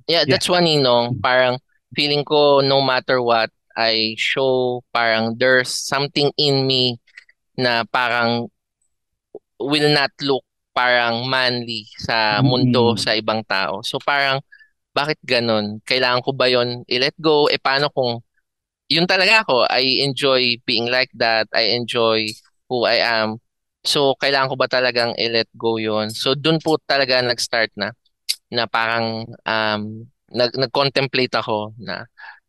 Yeah, yeah. that's one Ninong. Parang feeling ko no matter what I show, parang there's something in me na parang will not look parang manly sa mundo, Mm-mm. sa ibang tao. So parang bakit ganun? Kailangan ko ba yon i-let go? Eh paano kung yun talaga ako? I enjoy being like that. I enjoy who I am. So kailangan ko ba talagang i-let go yon? So dun po talaga nag-start na parang nag-contemplate ako na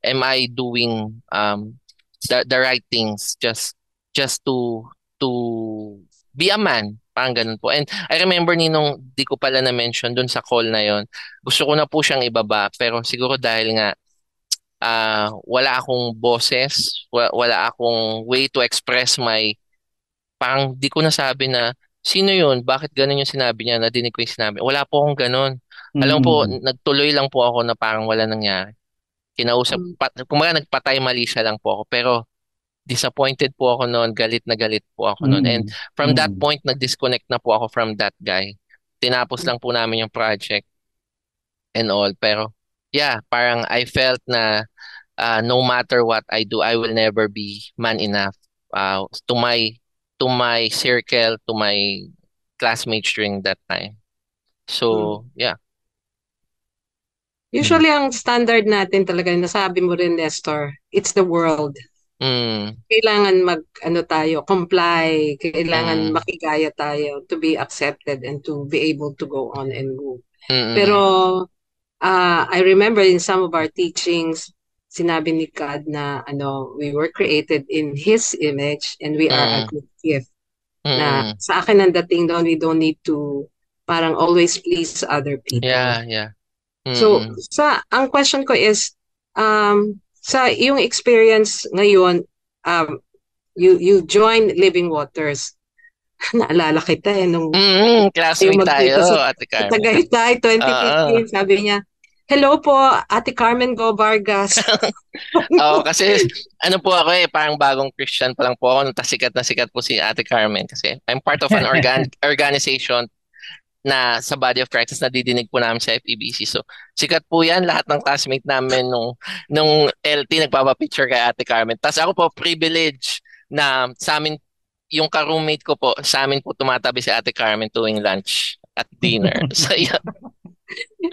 am I doing the right things just to be a man, parang ganun po. And I remember ninong di ko pala na-mention dun sa call na yon. Gusto ko na po siyang ibaba pero siguro dahil nga wala akong boses, wala akong way to express my parang di ko nasabi na sino yun? Bakit ganun yung sinabi niya? Nadinig ko yung sinabi. Wala po akong ganun. Alam mo po, Mm-mm. nagtuloy lang po ako na parang wala nangyari. Kinausap, kumbaga nagpatay mali siya lang po ako. Pero disappointed po ako noon, galit na galit po ako noon. And Mm. from that Mm. point, nag-disconnect na po ako from that guy. Tinapos lang po namin yung project and all. Pero yeah, parang I felt na no matter what I do, I will never be man enough to my circle, to my classmates during that time. So, yeah. Usually, ang standard natin talaga, nasabi mo rin, Nestor, it's the world. Mm, Kailangan comply, kailangan mm, makigaya tayo to be accepted and to be able to go on and move. Pero mm, I remember in some of our teachings, sinabi ni God na we were created in His image and we are a mm, good gift. Na mm. sa akin ang dating doon, we don't need to parang always please other people. Yeah, yeah. So, Mm, ang question ko is, sa yung experience ngayon, you join Living Waters. Naalala kita nung tayo classmate tayo, magkita sa Ate Carmen. Tagaytay Oo. 2015, sabi niya, "Hello po, Ate Carmen Go Vargas." Oo, kasi ano po ako parang bagong Christian pa lang po ako nung sikat na sikat po si Ate Carmen kasi I'm part of an organization na sa Body of Christ na didinig po namin sa FEBC. So, sikat po yan. Lahat ng classmate namin nung LT nagpapapicture kay Ate Carmen. Tapos ako po, privilege na sa amin, yung ka-roommate ko po, sa amin po tumatabi si Ate Carmen tuwing lunch at dinner. So, yeah.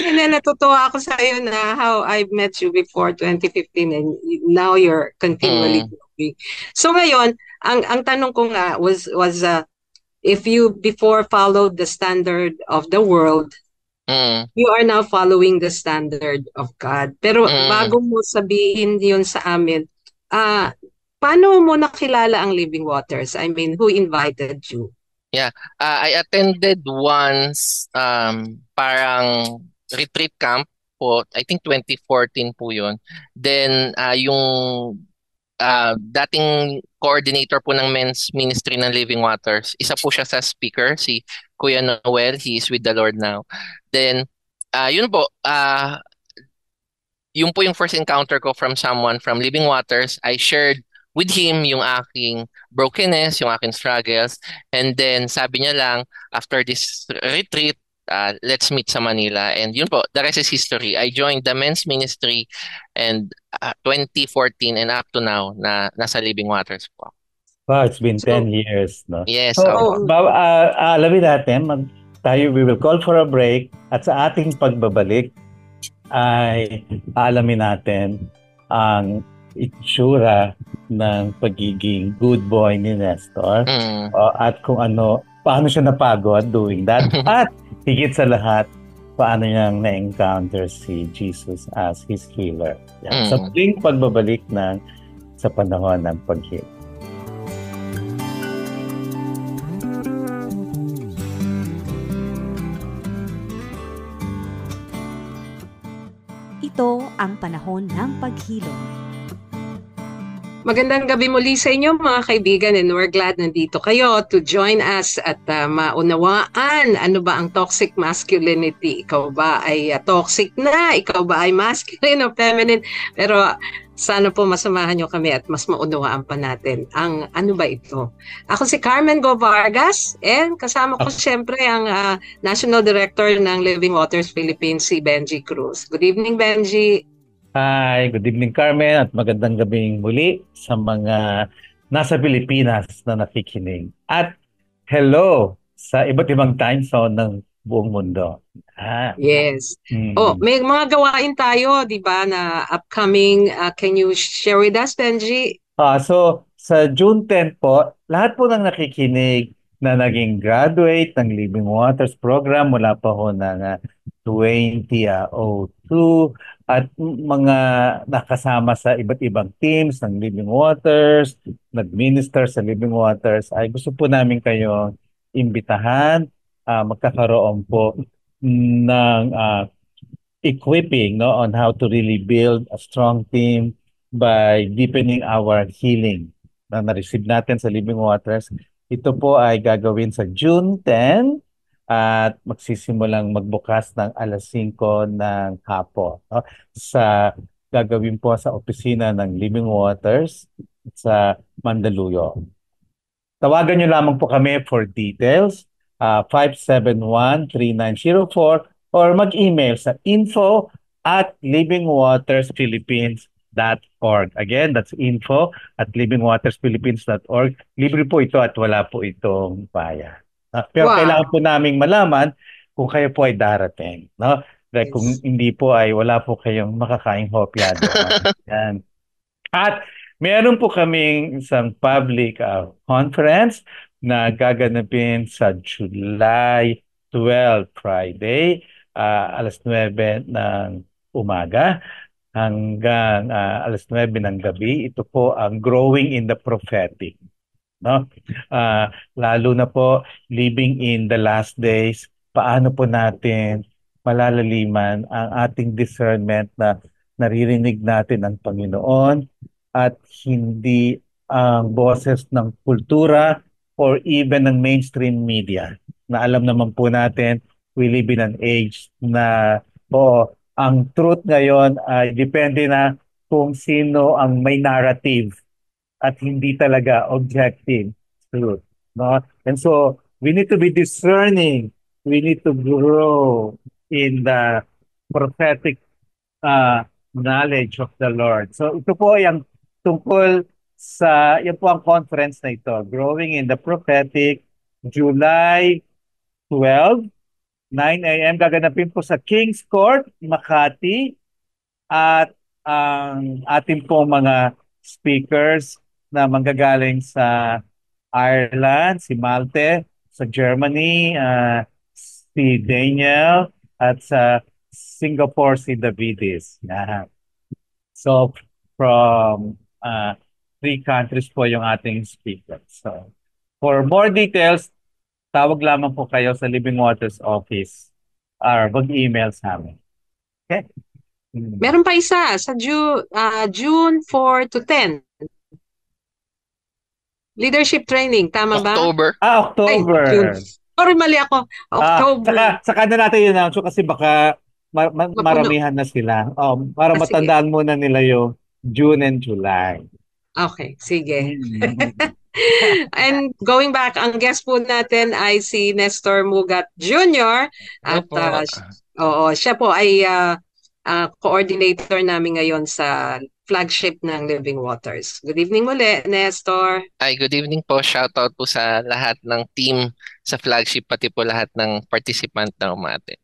And then natutuwa ako sa iyo na how I met you before 2015 and now you're continually growing. So ngayon, ang tanong ko nga was if you before followed the standard of the world, you are now following the standard of God. Pero bago mo sabihin yun sa amin, paano mo nakilala ang Living Waters? I mean, who invited you? Yeah, I attended once parang retreat camp po, I think 2014 po yun. Then yung dating coordinator po ng men's ministry ng Living Waters, isa po siya sa speaker, si Kuya Noel, he is with the Lord now. Then yun po, yun po yung first encounter ko from someone from Living Waters. I shared with him yung aking brokenness, yung aking struggles. And then sabi niya lang, after this retreat, let's meet sa Manila. And yun po, the rest is history. I joined the men's ministry and 2014 and up to now na nasa Living Waters po. Wow, it's been 10 years, no? Yes. So, alamin natin, we will call for a break at sa ating pagbabalik ay aalamin natin ang itsura ng pagiging good boy ni Nestor at kung paano siya napagod doing that at higit sa lahat paano niyang na-encounter si Jesus as his healer. Yan. Sa muling pagbabalik sa panahon ng pag-heal. Ito ang panahon ng paghilom. Magandang gabi muli sa inyo mga kaibigan and we're glad nandito kayo to join us at maunawaan ano ba ang toxic masculinity. Ikaw ba ay toxic na? Ikaw ba ay masculine o feminine? Pero sana po masamahan nyo kami at mas maunawaan pa natin ang ano ba ito. Ako si Carmen Go Vargas and kasama ko siyempre ang National Director ng Living Waters Philippines, si Benji Cruz. Good evening, Benji. Hi, good evening Carmen at magandang gabing muli sa mga nasa Pilipinas na nakikinig. At hello sa iba't ibang time zone ng buong mundo. Yes. May mga gawain tayo, di ba, na upcoming. Can you share with us, Benji? So, sa June 10 po, lahat po ng nakikinig na naging graduate ng Living Waters program mula pa ho ng 2002 at mga nakasama sa iba't ibang teams ng Living Waters, nag-minister sa Living Waters, ay gusto po namin kayo imbitahan, magkakaroon po ng equipping on how to really build a strong team by deepening our healing na na-receive natin sa Living Waters. Ito po ay gagawin sa June 10 at magsisimulang magbukas ng alas 5 ng hapon sa gagawin po sa opisina ng Living Waters sa Mandaluyong. Tawagan niyo lamang po kami for details, 571-3904 or mag-email sa info@livingwatersphilippines.org. Again, that's info@livingwatersphilippines.org. Libre po ito at wala po itong bayad. Pero kailangan Wow. po naming malaman kung kayo po ay darating, no? Like kung Yes. hindi po ay wala po kayong makakaing hopya doon. Yan. At meron po kaming isang public conference na gaganapin sa July 12, Friday, alas 9 ng umaga hanggang alas 9 ng gabi. Ito po ang Growing in the Prophetic. No? Lalo na po, living in the last days, paano po natin malalaliman ang ating discernment na naririnig natin ang Panginoon at hindi ang boses ng kultura or even ng mainstream media. Na alam naman po natin, we live in an age na ang truth ngayon ay depende na kung sino ang may narrative at hindi talaga objective truth. No? And so, we need to be discerning. We need to grow in the prophetic knowledge of the Lord. So, ito po yung tungkol sa, yan po ang conference na ito, Growing in the Prophetic, July 12, 9 a.m. Gaganapin po sa King's Court, Makati, at ang ating po mga speakers na manggagaling sa Ireland, si Malte, sa Germany, si Daniel, at sa Singapore, si Davidis. So, from 3 countries po yung ating speakers. So, for more details, tawag lamang po kayo sa Living Waters office or mag-email sa amin. Okay? Meron pa isa sa June 4 to 10. Leadership training, tama ba? October. October. Ay, June. Sorry, mali ako. October. Saka na natin yun, kasi baka maramihan na sila. Para matandaan muna nila yung June and July. Okay, sige. And going back, ang guest po natin ay si Nestor Mugat Jr. At siya po ay coordinator namin ngayon sa flagship ng Living Waters. Good evening muli, Nestor. Ay, good evening po. Shoutout po sa lahat ng team sa flagship, pati po lahat ng participant na umate.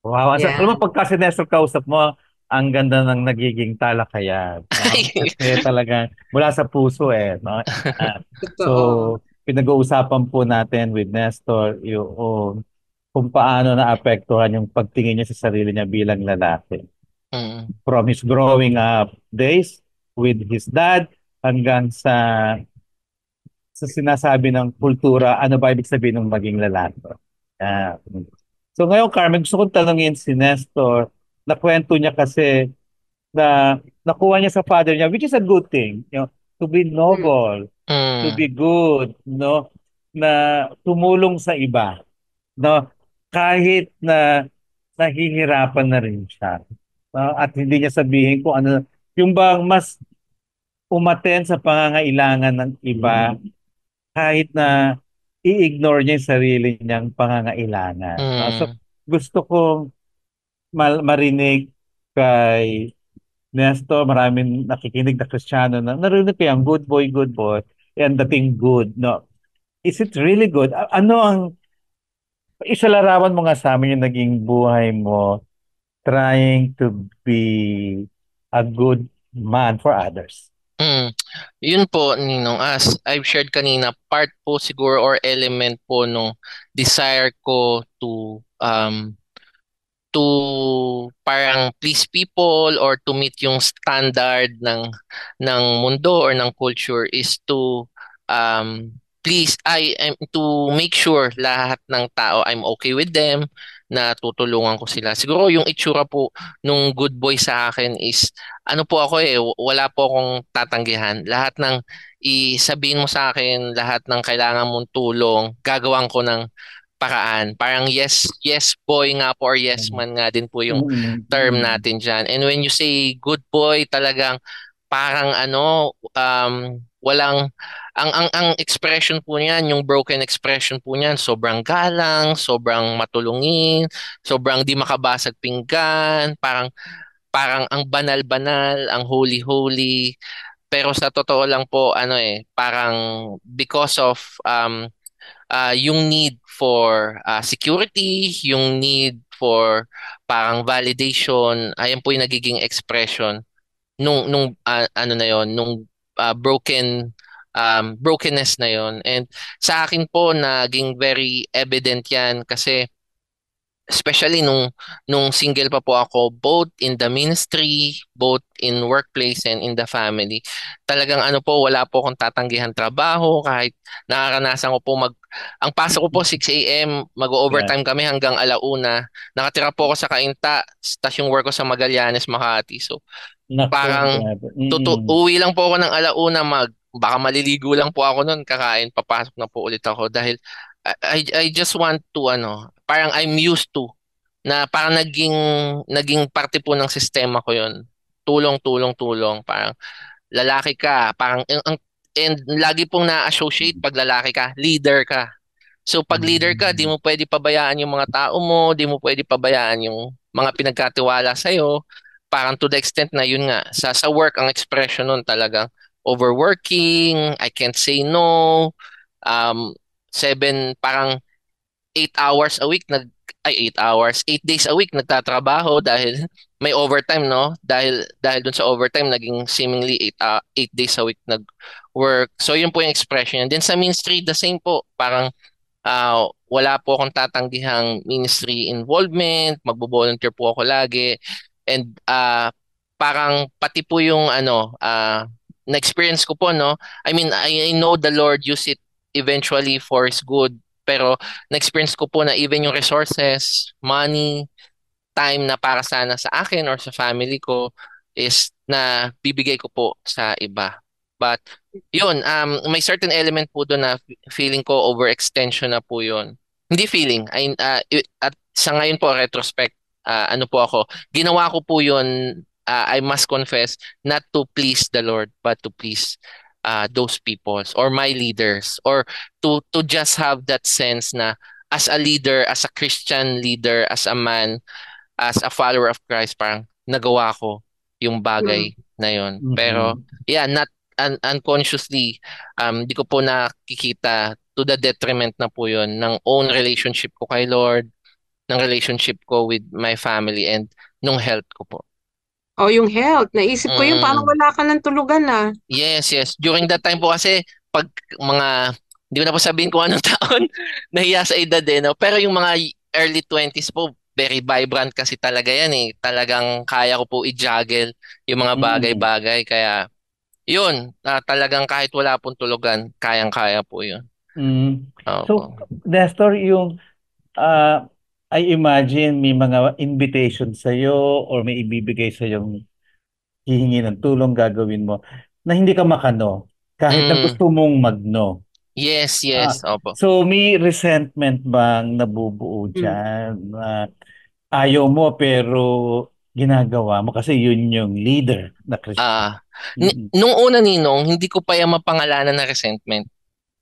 Wow. Yeah. Alam mo, pagka si Nestor kausap mo, ang ganda ng nagiging talakayan. No? Kasi talaga mula sa puso no? So, pinag-uusapan po natin with Nestor yung kung paano naapektuhan yung pagtingin niya sa sarili niya bilang lalaki. From his growing up days with his dad hanggang sa sinasabi ng kultura, ano ba ibig sabihin ng maging lalaki. So ngayon, Carmen, gusto kong tanungin si Nestor, nakwento niya kasi na nakuha niya sa father niya, which is a good thing, to be noble, to be good, no, na tumulong sa iba, no, kahit na nahihirapan na rin siya. At hindi niya sabihin kung ano, yung bang mas umaten sa pangangailangan ng iba kahit na i-ignore niya yung sarili niyang pangangailangan. So gusto kong marinig kay Nestor, maraming nakikinig na Kristiyano na narinig ko yung good boy, and dating good. No? Is it really good? Ano ang isalarawan mo nga sa amin yung naging buhay mo trying to be a good man for others? Yun po, Ninong, as I've shared kanina, part po siguro or element po nung desire ko to parang please people or to meet yung standard ng mundo or ng culture is to to make sure lahat ng tao I'm okay with them, na tutulungan ko sila. Siguro yung itsura po nung good boy sa akin is ano po ako wala po akong tatanggihan. Lahat ng isabihin mo sa akin, lahat ng kailangan mong tulong, gagawan ko ng paraan. Parang yes, yes boy nga po or yes man nga din po yung term Mm. natin dyan. And when you say good boy, talagang parang walang ang expression po niyan, yung broken expression po niyan, sobrang galang, sobrang matulungin, sobrang di makabasag pinggan, parang parang ang banal-banal, ang holy-holy. Pero sa totoo lang po, parang because of yung need for security, yung need for parang validation, ayan po yung nagiging expression nung na yon, nung brokenness na yon. And sa akin po naging very evident yan kasi especially nung single pa po ako, both in the ministry, both in workplace and in the family. Talagang wala po akong tatanggihan trabaho kahit nararanasan ko po ang pasok ko po 6 a.m., Yeah. mag-overtime kami hanggang 1:00. Nakatira po ako sa Cainta, tas yung work ko sa Magallanes, Makati. So Naku, parang grabe. uwi lang po ako ng 1:00, baka maliligo lang po ako noon, kakain, papasok na po ulit ako dahil I just want to parang I'm used to na parang naging parte po ng sistema ko 'yon. Tulong, tulong, tulong. Parang lalaki ka, parang and lagi pong na-associate pag lalaki ka, leader ka. So pag leader ka, di mo pwede pabayaan yung mga tao mo, di mo pwede pabayaan yung mga pinagkatiwala sa'yo. Parang to the extent na yun nga, sa work ang expression nun talagang overworking, I can't say no, um, parang 8 hours a week 8 hours, 8 days a week nagtatrabaho dahil may overtime, no? Dahil dun sa overtime naging seemingly 8 days a week nag-work. So yun po yung expression. And then sa ministry, the same po. Parang wala po akong tatanggihang ministry involvement, magbo-volunteer po ako lagi. And parang pati po yung na-experience ko po, no? I mean, I know the Lord use it eventually for His good. Pero na-experience ko po na even yung resources, money, time na para sana sa akin or sa family ko is na bibigay ko po sa iba. But yun, may certain element po doon na feeling ko overextension na po yun. Hindi feeling, at sa ngayon po retrospect, ano po ako, ginawa ko po yun, I must confess, not to please the Lord, but to please those peoples or my leaders, or to just have that sense na as a leader, as a Christian leader, as a man, as a follower of Christ, parang nagawa ko yung bagay na yun. Pero yeah, not unconsciously, di ko po nakikita to the detriment na po yun ng own relationship ko kay Lord, ng relationship ko with my family, and nung health ko po. O yung health, naisip ko yun, parang wala ka ng tulugan na. Yes, yes. During that time po kasi, pag hindi ko na po sabihin kung anong taon, nahiya sa edad no? Pero yung mga early 20s po, very vibrant kasi talaga yan eh. Talagang kaya ko po i-juggle yung mga bagay-bagay. Kaya, yun, talagang kahit wala pong tulugan, kayang-kaya po yun. So, Nestor, yung I imagine may mga invitation sa'yo or may ibibigay sa'yong hihingi ng tulong gagawin mo na hindi ka makano kahit na gusto mong magno. Yes, yes. Opo. So may resentment bang nabubuo dyan? Ayaw mo pero ginagawa mo kasi yun yung leader na Christian. Nung una, Ninong, hindi ko pa yung mapangalanan na resentment.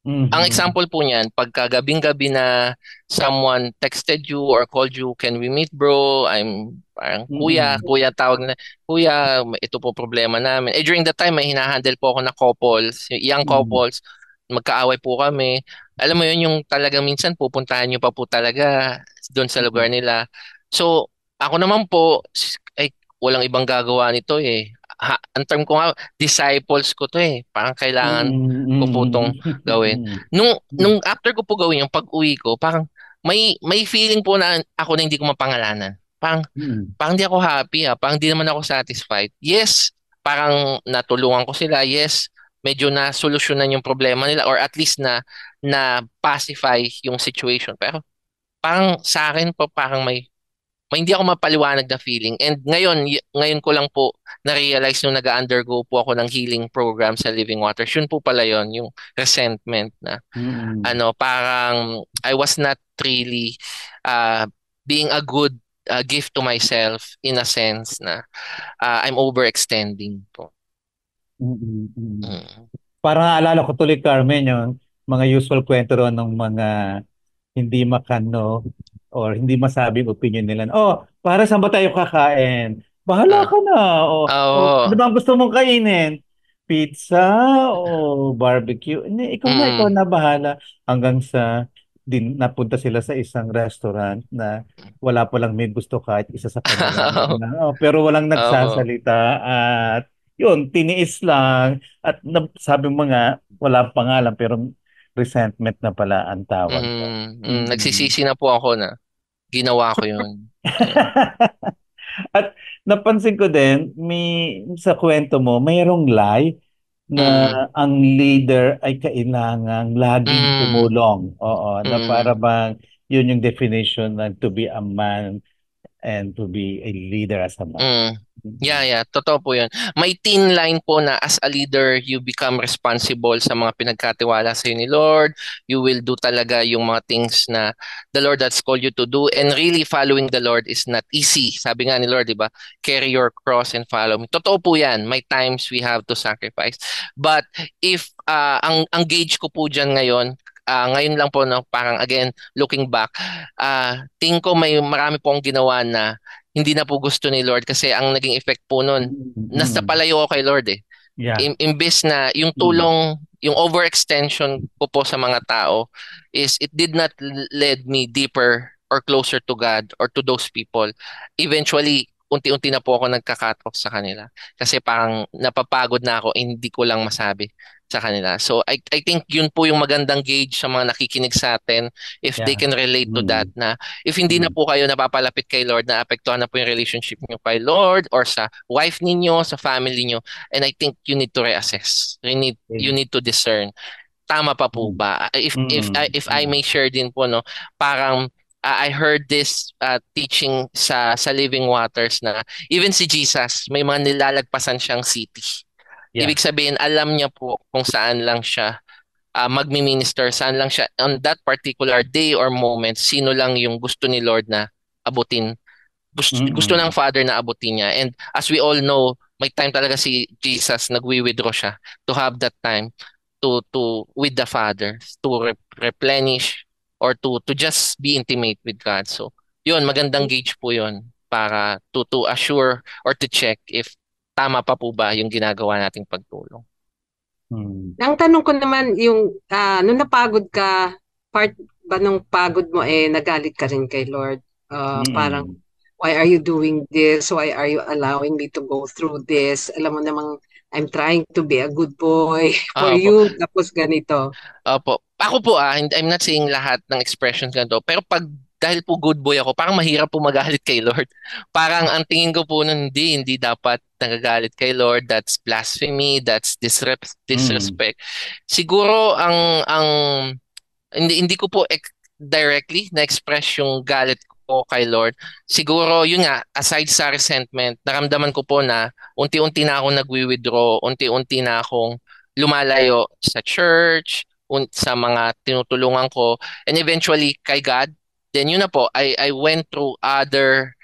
Ang example po niyan, pagka gabing-gabi na someone texted you or called you, can we meet bro? I'm parang kuya tawag na, kuya, ito po problema namin. During that time, may hinahandle po ako na couples, young couples, magkaaway po kami. Alam mo yun, yung talagang minsan pupuntahan nyo pa po talaga doon sa lugar nila. So, ako naman po, walang ibang gagawa nito eh. Ang term ko nga, disciples ko to eh. Parang kailangan ko po itong gawin. Nung after ko po gawin yung pag-uwi ko, parang may feeling po na ako na hindi ko mapangalanan. Parang hindi ako happy parang hindi naman ako satisfied. Yes, parang natulungan ko sila. Yes, medyo na solusyonan yung problema nila or at least na pacify yung situation. Pero parang sa akin po parang may hindi ako mapaliwanag na feeling. And ngayon ko lang po na-realize nung nag-undergo po ako ng healing program sa Living Waters. Yun po pala yun, yung resentment na parang I was not really being a good gift to myself in a sense na I'm overextending po. Parang naalala ko tuloy, Carmen, yung mga usual kwento ron ng mga hindi makano or hindi masabing opinion nila. Oh, para saan ba tayo kakain? Bahala ka na. Ano bang gusto mong kainin? Pizza o barbecue? Ikaw na bahala. Hanggang sa napunta sila sa isang restaurant na wala palang may gusto kahit isa sa kanila. Pero walang nagsasalita at yun, tiniis lang. At sabi mo nga, walang pangalan pero resentment na pala ang tawag. Nagsisisi na po ako na ginawa ko yun. At napansin ko din, sa kwento mo, mayroong lie na ang leader ay kailangang laging tumulong. Na para bang yun yung definition ng to be a man and to be a leader as a man. Yeah. Totoo po yun. May thin line po na as a leader, you become responsible sa mga pinagkatiwala sa ni Lord. You will do talaga yung mga things na the Lord has called you to do. And really following the Lord is not easy. Sabi nga ni Lord, di ba? Carry your cross and follow me. Totoo po yan. May times we have to sacrifice. But if ang gauge ko po dyan ngayon lang po, no, parang again, looking back, tingin ko may marami pong ginawa na hindi na po gusto ni Lord kasi ang naging effect po nun, nasa palayo ako kay Lord eh. Yeah. Imbes na yung tulong, yung overextension ko po sa mga tao is it did not lead me deeper or closer to God or to those people. Eventually, unti-unti na po ako nagka-cut off sa kanila. Kasi parang napapagod na ako, hindi ko lang masabi sa kanila. So I think yun po yung magandang gauge sa mga nakikinig sa atin if they can relate to that na if hindi na po kayo napapalapit kay Lord, na apektuhan na po yung relationship niyo kay Lord or sa wife ninyo, sa family niyo, and I think you need to reassess. You need to discern. Tama pa po ba? If I may share din po, no, parang I heard this teaching sa Living Waters na even si Jesus may mga nilalagpasan siyang city. Yeah. Ibig sabihin, alam niya po kung saan lang siya magmi-minister, saan lang siya on that particular day or moment, sino lang yung gusto ni Lord na abutin. Gusto ng Father na abutin niya. And as we all know, may time talaga si Jesus, nagwi-withdraw siya to have that time to with the Father, to replenish or to just be intimate with God. So, yun, magandang gauge po yun para to assure or to check if tama pa po ba yung ginagawa nating pagtulong. Ang tanong ko naman, yung nung napagod ka, part ba nung pagod mo nagalit ka rin kay Lord? Parang, why are you doing this? Why are you allowing me to go through this? Alam mo namang, I'm trying to be a good boy for you, tapos ganito. Opo. Ako po I'm not saying lahat ng expressions ganito, pero dahil po good boy ako, parang mahirap po magalit kay Lord. Parang ang tingin ko po nun, hindi dapat nagagalit kay Lord. That's blasphemy, that's disrespect. Siguro hindi ko po directly na-express yung galit ko kay Lord. Siguro yun nga, aside sa resentment, naramdaman ko po na unti-unti na akong nagwi-withdraw, unti-unti na akong lumalayo sa church, sa mga tinutulungan ko, and eventually kay God. Then yun na po, I went through other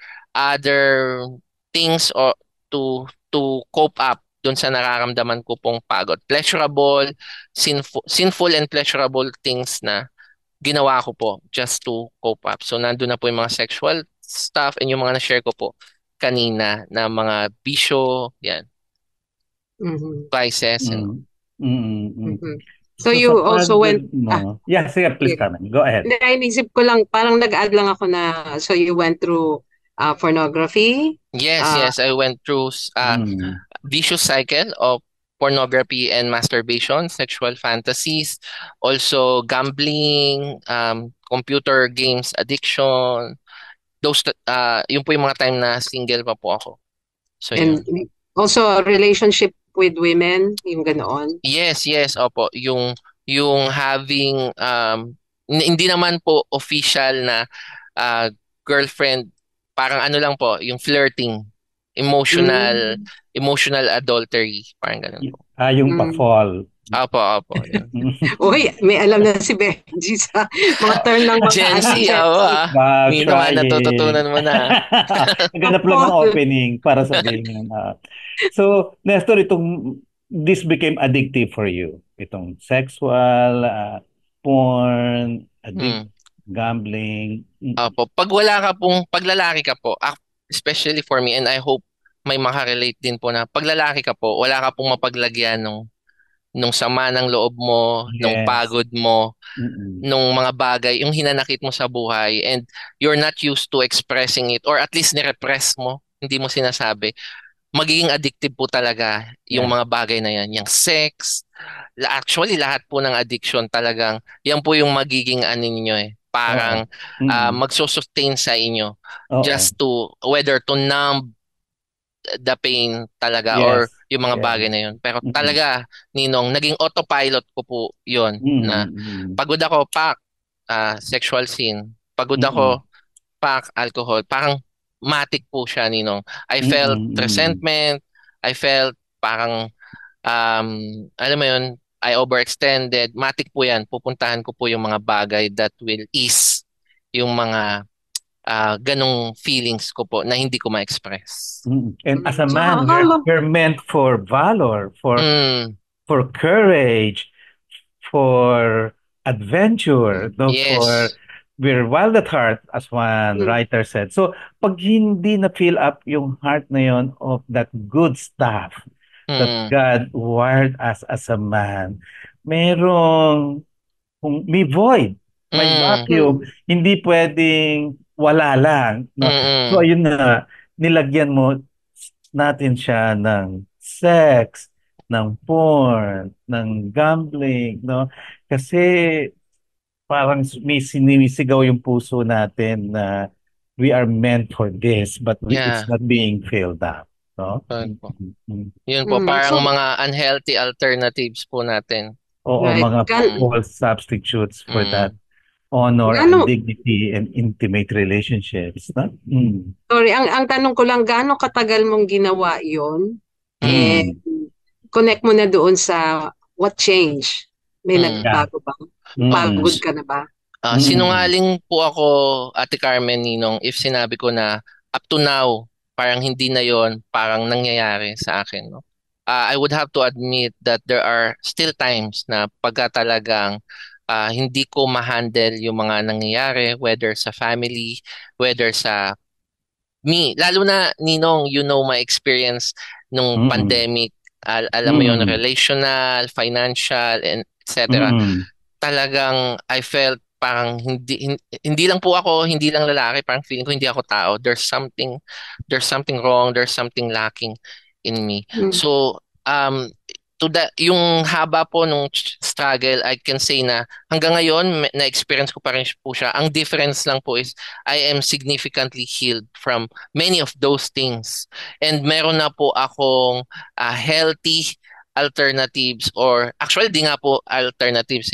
things or to cope up dun sa nararamdaman ko pong pagod. Pleasurable, sinful and pleasurable things na ginawa ko po just to cope up. So nandun na po yung mga sexual stuff and yung mga na-share ko po kanina na mga bisyo, yan. Vices. So you also went... Yeah, sige, please, Carmen. Go ahead. Naisip ko lang, parang nag-add lang ako na, so you went through pornography? Yes, I went through vicious cycle of pornography and masturbation, sexual fantasies, also gambling, computer games addiction. Those yung po yung mga time na single pa po ako. So and also relationship with women, yung ganoon? Yes, opo. Yung having hindi naman po official na girlfriend parang ano lang po, yung flirting, emotional Mm. emotional adultery, parang ganun po. Yung Mm. pa-fall. Opo, yun. Uy, may alam na si Benji sa mga term ng mga Gen Z, Gen Z. Wow, Ninong, trying. natututunan mo na. Naghanap lang ng opening para sabihin. So, Nestor, this became addictive for you. Itong sexual, porn, Hmm. gambling. Opo, pag lalaki ka po, especially for me, and I hope may makarelate din po na pag lalaki ka po, wala ka pong mapaglagyan nung sama ng loob mo, nung Yes. pagod mo, Mm-mm. nung mga bagay, yung hinanakit mo sa buhay, and you're not used to expressing it, or at least nirepress mo, hindi mo sinasabi. Magiging addictive po talaga yung Yeah. mga bagay na yan. Yung sex, actually lahat po ng addiction talagang, yan po yung magiging ano ninyo Oo. parang Mm-mm. magsusustain sa inyo Oo. just to, whether to numb the pain talaga or Yes. yung mga bagay Yes. na yun. Pero Mm-mm. talaga, Ninong, naging autopilot ko po yun na Mm-mm. pagod ako, pak, sexual scene. Pagod Mm-mm. ako, pak, alcohol. Parang matic po siya, Ninong. I felt Mm-mm. resentment. I felt parang, alam mo yun, I overextended. Matic po yan. Pupuntahan ko po yung mga bagay that will ease yung mga ganong feelings ko po na hindi ko ma-express. And as a So, man, we're meant for valor, Mm, for courage, for adventure, no, for yes. we're wild at heart, as one mm, writer said. So, pag hindi na fill up yung heart na yon of that good stuff that Mm, God wired us as a man, merong kung may void, may mm, vacuum, mm, hindi pwedeng wala lang, no? So mm, ayun na, nilagyan mo natin siya ng sex, ng porn, ng gambling, no? Kasi parang may sinisigaw yung puso natin na we are meant for this, but it's yeah. not being filled up, no? Correct po. Mm. Yun po, mm. parang So, mga unhealthy alternatives po natin. Oo, right. mga Mm, false substitutes for that mm, honor and Gano, dignity and intimate relationships, no? sorry, ang tanong ko lang, gaano katagal mong ginawa yon? And Mm. connect mo na doon sa what change? May mm. Yeah. nagbago ba? Mm. Pagod ka na ba? Mm. Sinungaling po ako, Ate Carmen, Ninong, if sinabi ko na up to now, parang hindi na yon parang nangyayari sa akin. No? I would have to admit that there are still times na pagka talagang hindi ko ma-handle yung mga nangyayari, whether sa family, whether sa me. Lalo na, Ninong, you know my experience nung Mm. pandemic. Alam mo yon Mm. relational, financial, and etc. Mm. Talagang I felt parang hindi lang po ako, hindi lang lalaki, parang feeling ko hindi ako tao. There's something wrong, there's something lacking in me. Mm. So, yung haba po nung struggle, I can say na hanggang ngayon na-experience ko pa rin po siya. Ang difference lang po is I am significantly healed from many of those things. And meron na po akong healthy alternatives, or actually di nga po alternatives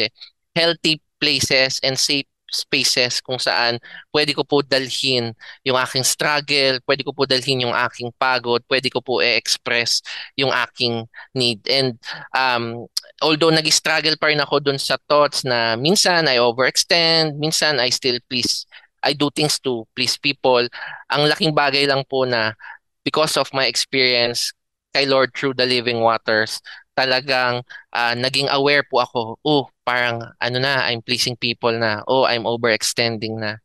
healthy places and safe spaces kung saan pwede ko po dalhin yung aking struggle, pwede ko po dalhin yung aking pagod, pwede ko po i-express yung aking need. And although nag-struggle pa rin ako dun sa thoughts na minsan I overextend, minsan I do things to please people. Ang laking bagay lang po na because of my experience kay Lord through the living waters, talagang naging aware po ako, oh, parang ano na, I'm pleasing people na, oh, I'm overextending na,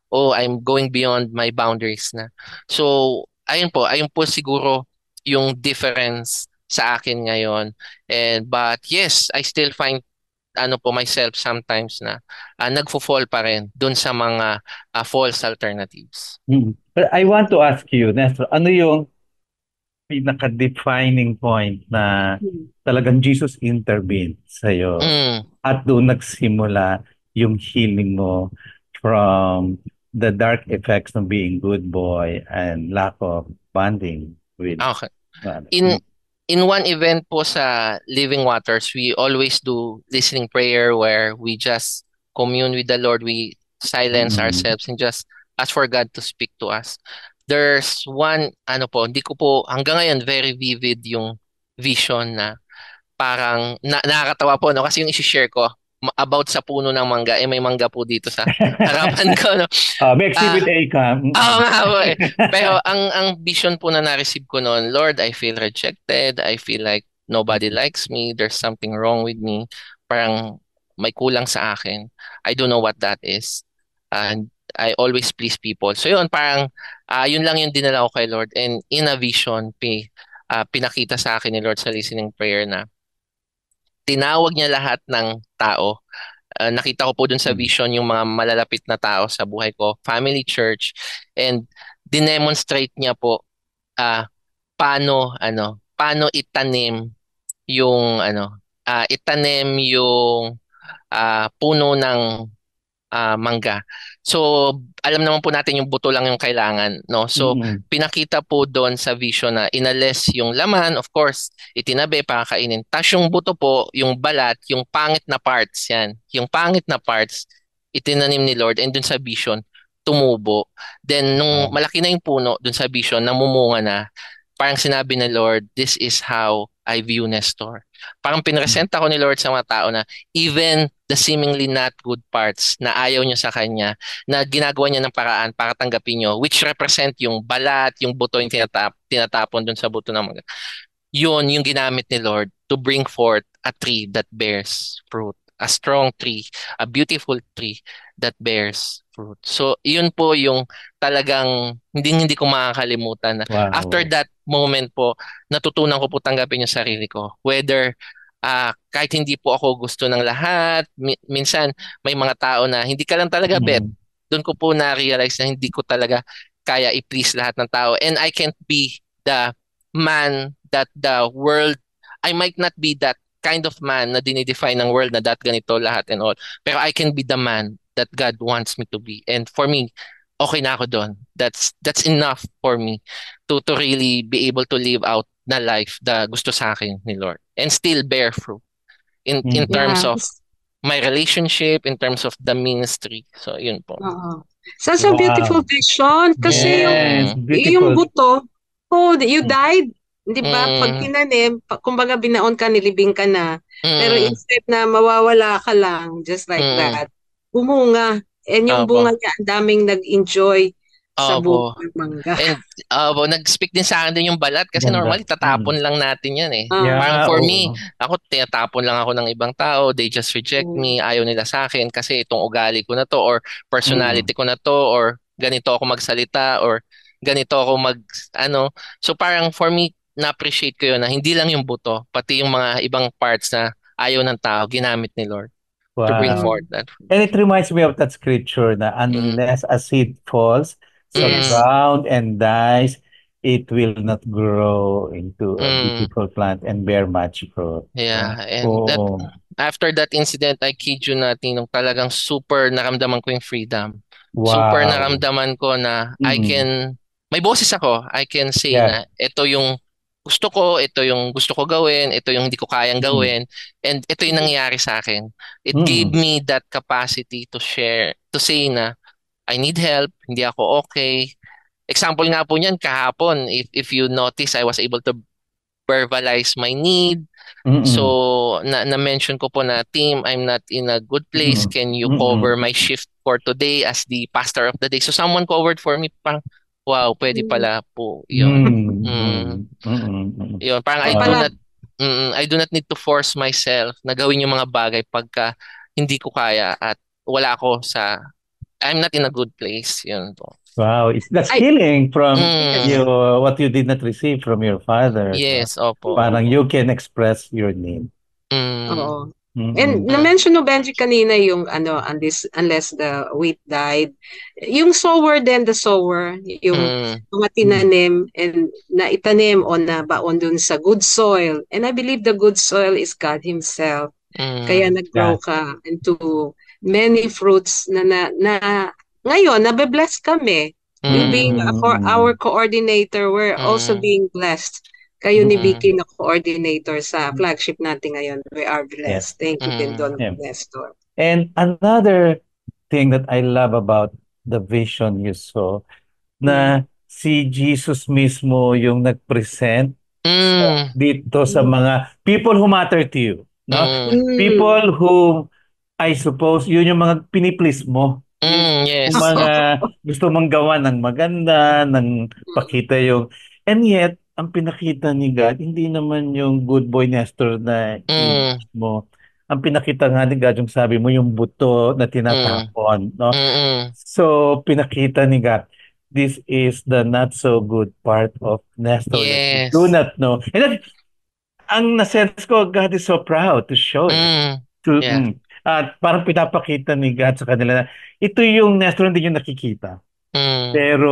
oh, I'm going beyond my boundaries na. So, ayun po siguro yung difference sa akin ngayon. But yes, I still find ano po myself sometimes na nagfo-fall pa rin dun sa mga false alternatives. But I want to ask you, Nestor, ano yung pinaka-defining point na Mm. talagang Jesus intervened sa'yo Mm. at doon nagsimula yung healing mo from the dark effects of being good boy and lack of bonding with Okay. God. In in one event po sa Living Waters, we always do listening prayer where we just commune with the Lord, we silence Mm. ourselves and just ask for God to speak to us. there's one, ano po, hindi ko po, hanggang ngayon, very vivid yung vision na parang nakakatawa po, no? Kasi yung isi-share ko about sa puno ng mangga, may mangga po dito sa harapan ko, no? May Ah, exhibit A ka. Oo nga po eh. Pero ang vision po na na-receive ko noon, Lord, I feel rejected. I feel like nobody likes me. There's something wrong with me. Parang may kulang sa akin. I don't know what that is. And I always please people. So yun, parang yun lang yung dinala ko kay Lord. And in a vision, pinakita sa akin ni Lord sa listening prayer na tinawag niya lahat ng tao. Nakita ko po dun sa vision yung mga malalapit na tao sa buhay ko, family, church, and dinemonstrate niya po ah paano itanim yung itanim yung puno ng mangga. So, alam naman po natin yung buto lang yung kailangan, no? So, Mm-mm. pinakita po doon sa vision na inalis yung laman, of course, itinabi para kainin. Tapos yung buto po, yung balat, yung pangit na parts, yan. Yung pangit na parts, itinanim ni Lord and doon sa vision, tumubo. Then, nung malaki na yung puno, doon sa vision, namumunga na. Parang sinabi ni Lord, this is how I view Nestor. Parang pinresenta ko ni Lord sa mga tao na even the seemingly not good parts na ayaw niyo sa kanya, na ginagawa niya ng paraan para tanggapin niyo, which represent yung balat, yung buto yung tinatapon dun sa buto ng mga. Yun yung ginamit ni Lord to bring forth a tree that bears fruit. A strong tree, a beautiful tree that bears fruit. So, yun po yung talagang hindi ko makakalimutan na after Wow. that moment po, natutunan ko po tanggapin yung sarili ko. Whether kahit hindi po ako gusto ng lahat, minsan may mga tao na hindi ka lang talaga bet. Mm. Doon ko po na-realize na hindi ko talaga kaya i-please lahat ng tao. And I can't be the man that the world, I might not be that kind of man na dinidefine ng world na that ganito lahat and all. Pero I can be the man that God wants me to be. And for me, okay na ako doon. That's enough for me to really be able to live out na life na gusto sa akin ni Lord and still bear fruit in terms Yeah. of my relationship, in terms of the ministry. So yun po. Oo. So, it's a beautiful Wow. vision kasi Yes, yung beautiful. buto, you died. Di ba? Pag Mm, tinanim, kumbaga binaon ka, nilibing ka na. Pero mm, instead na mawawala ka lang, just like mm, that, bumunga. And yung opo, bunga niya, ang daming nag-enjoy sa bunga opo. ng mangga. And nag-speak din sa akin din yung balat kasi Ganda. normally tatapon lang natin yan eh. Parang Yeah, for me, oo. ako tinatapon lang ako ng ibang tao, they just reject me, ayaw nila sa akin kasi itong ugali ko na to or Mm. personality ko na to or ganito ako magsalita or ganito ako So parang for me, na-appreciate ko yun na hindi lang yung buto, pati yung mga ibang parts na ayaw ng tao, ginamit ni Lord to bring Wow. forth Mm. that. And it reminds me of that scripture na Mm, unless a seed falls sa Yes. mm, ground and dies, it will not grow into a mm. beautiful plant and bear much fruit. Yeah, and that Oo. after that incident, I kid you not, nung talagang super naramdaman ko yung freedom. Super Wow. naramdaman ko na Mm. may boses ako. I can say Yeah. na ito yung gusto ko, ito yung gusto ko gawin, ito yung hindi ko kayang Mm. gawin, and ito yung nangyayari sa akin. It gave Mm. me that capacity to share, to say na I need help, hindi ako okay. Example nga po niyan kahapon, if you notice, I was able to verbalize my need. Mm. So, na-mention ko po na, team, I'm not in a good place. Mm. Can you cover Mm. my shift for today as the pastor of the day? So, someone covered for me. Parang, wow, pwede pala po. Yun. Mm. Mm, Mm. Mm. yun. Parang Ikaw pala. I do not need to force myself na gawin yung mga bagay pagka hindi ko kaya at wala ako I'm not in a good place. Yun po. Wow, that's Ay, healing from yes. you what you did not receive from your father. So, Yes, opo, parang opo. you can express your need. Mm, Oo. And Mm. na-mention no Benji kanina yung unless the wheat died. Yung sower din, the sower, yung mm, mga Mm. tinanim and naitanim o nabaon dun sa good soil. And I believe the good soil is God Himself. Kaya mm, nag-grow Yeah. ka into many fruits na ngayon, nabe-bless kami. You being our Mm. coordinator, we're also mm, being blessed. Kayo ni Mm. Vicky na coordinator sa flagship natin ngayon. We are Yes. blessed. Thank you din mm, doon, Yeah. Nestor. And another thing that I love about the vision you saw Mm. na si Jesus mismo yung nag-present Mm, dito sa mga people who matter to you, no? mm, Mm. People who I suppose yun yung mga piniplease mo. Yun yung yes. mga gusto mong gawa ng maganda, ng pakita yung and yet ang pinakita ni God hindi naman yung good boy Nestor na Mm, image mo. Ang pinakita nga ni God yung sabi mo yung buto na mm, tinatapon, no? mm, So pinakita ni God this is the not so good part of Nestor that you do yes. not know. And that, ang nasense ko, God is so proud to show it. Mm, To, yeah. at parang pinapakita ni God sa kanila na ito yung Nestor hindi nyo nakikita. Mm, Pero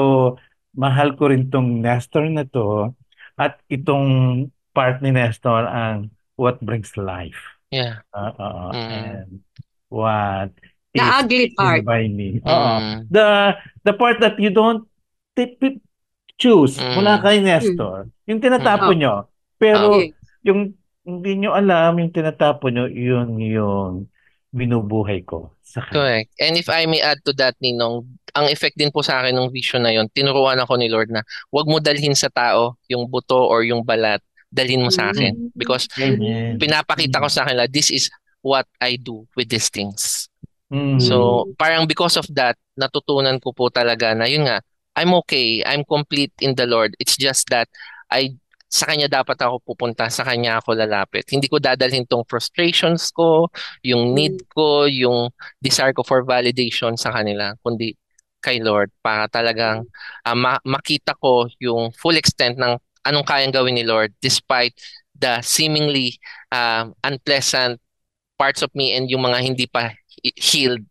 mahal ko rin tong Nestor na to at itong part ni Nestor ang what brings life. yeah. Mm, And what The is ugly in part. by me. mm, The part that you don't tip, choose mula mm, kay Mm. Nestor. Yung mm, tinatapon Oh, nyo. Pero opo. yes. yung hindi nyo alam, yung tinatapon nyo, yun yung binubuhay ko sa kanya. Correct. And if I may add to that, Ninong, ang effect din po sa akin ng vision na yon, tinuruan ako ni Lord na wag mo dalhin sa tao yung buto or yung balat, dalhin mo sa akin. Mm. Because Amen. pinapakita ko sa kanila, this is what I do with these things. Mm. So, parang because of that, natutunan ko po talaga na yun nga, I'm okay, I'm complete in the Lord. It's just that I sa kanya dapat ako pupunta, sa kanya ako lalapit. Hindi ko dadalhin tong frustrations ko, yung need Mm. ko, yung desire ko for validation sa kanila, kundi kay Lord para talagang makita ko yung full extent ng anong kayang gawin ni Lord despite the seemingly unpleasant parts of me and yung mga hindi pa healed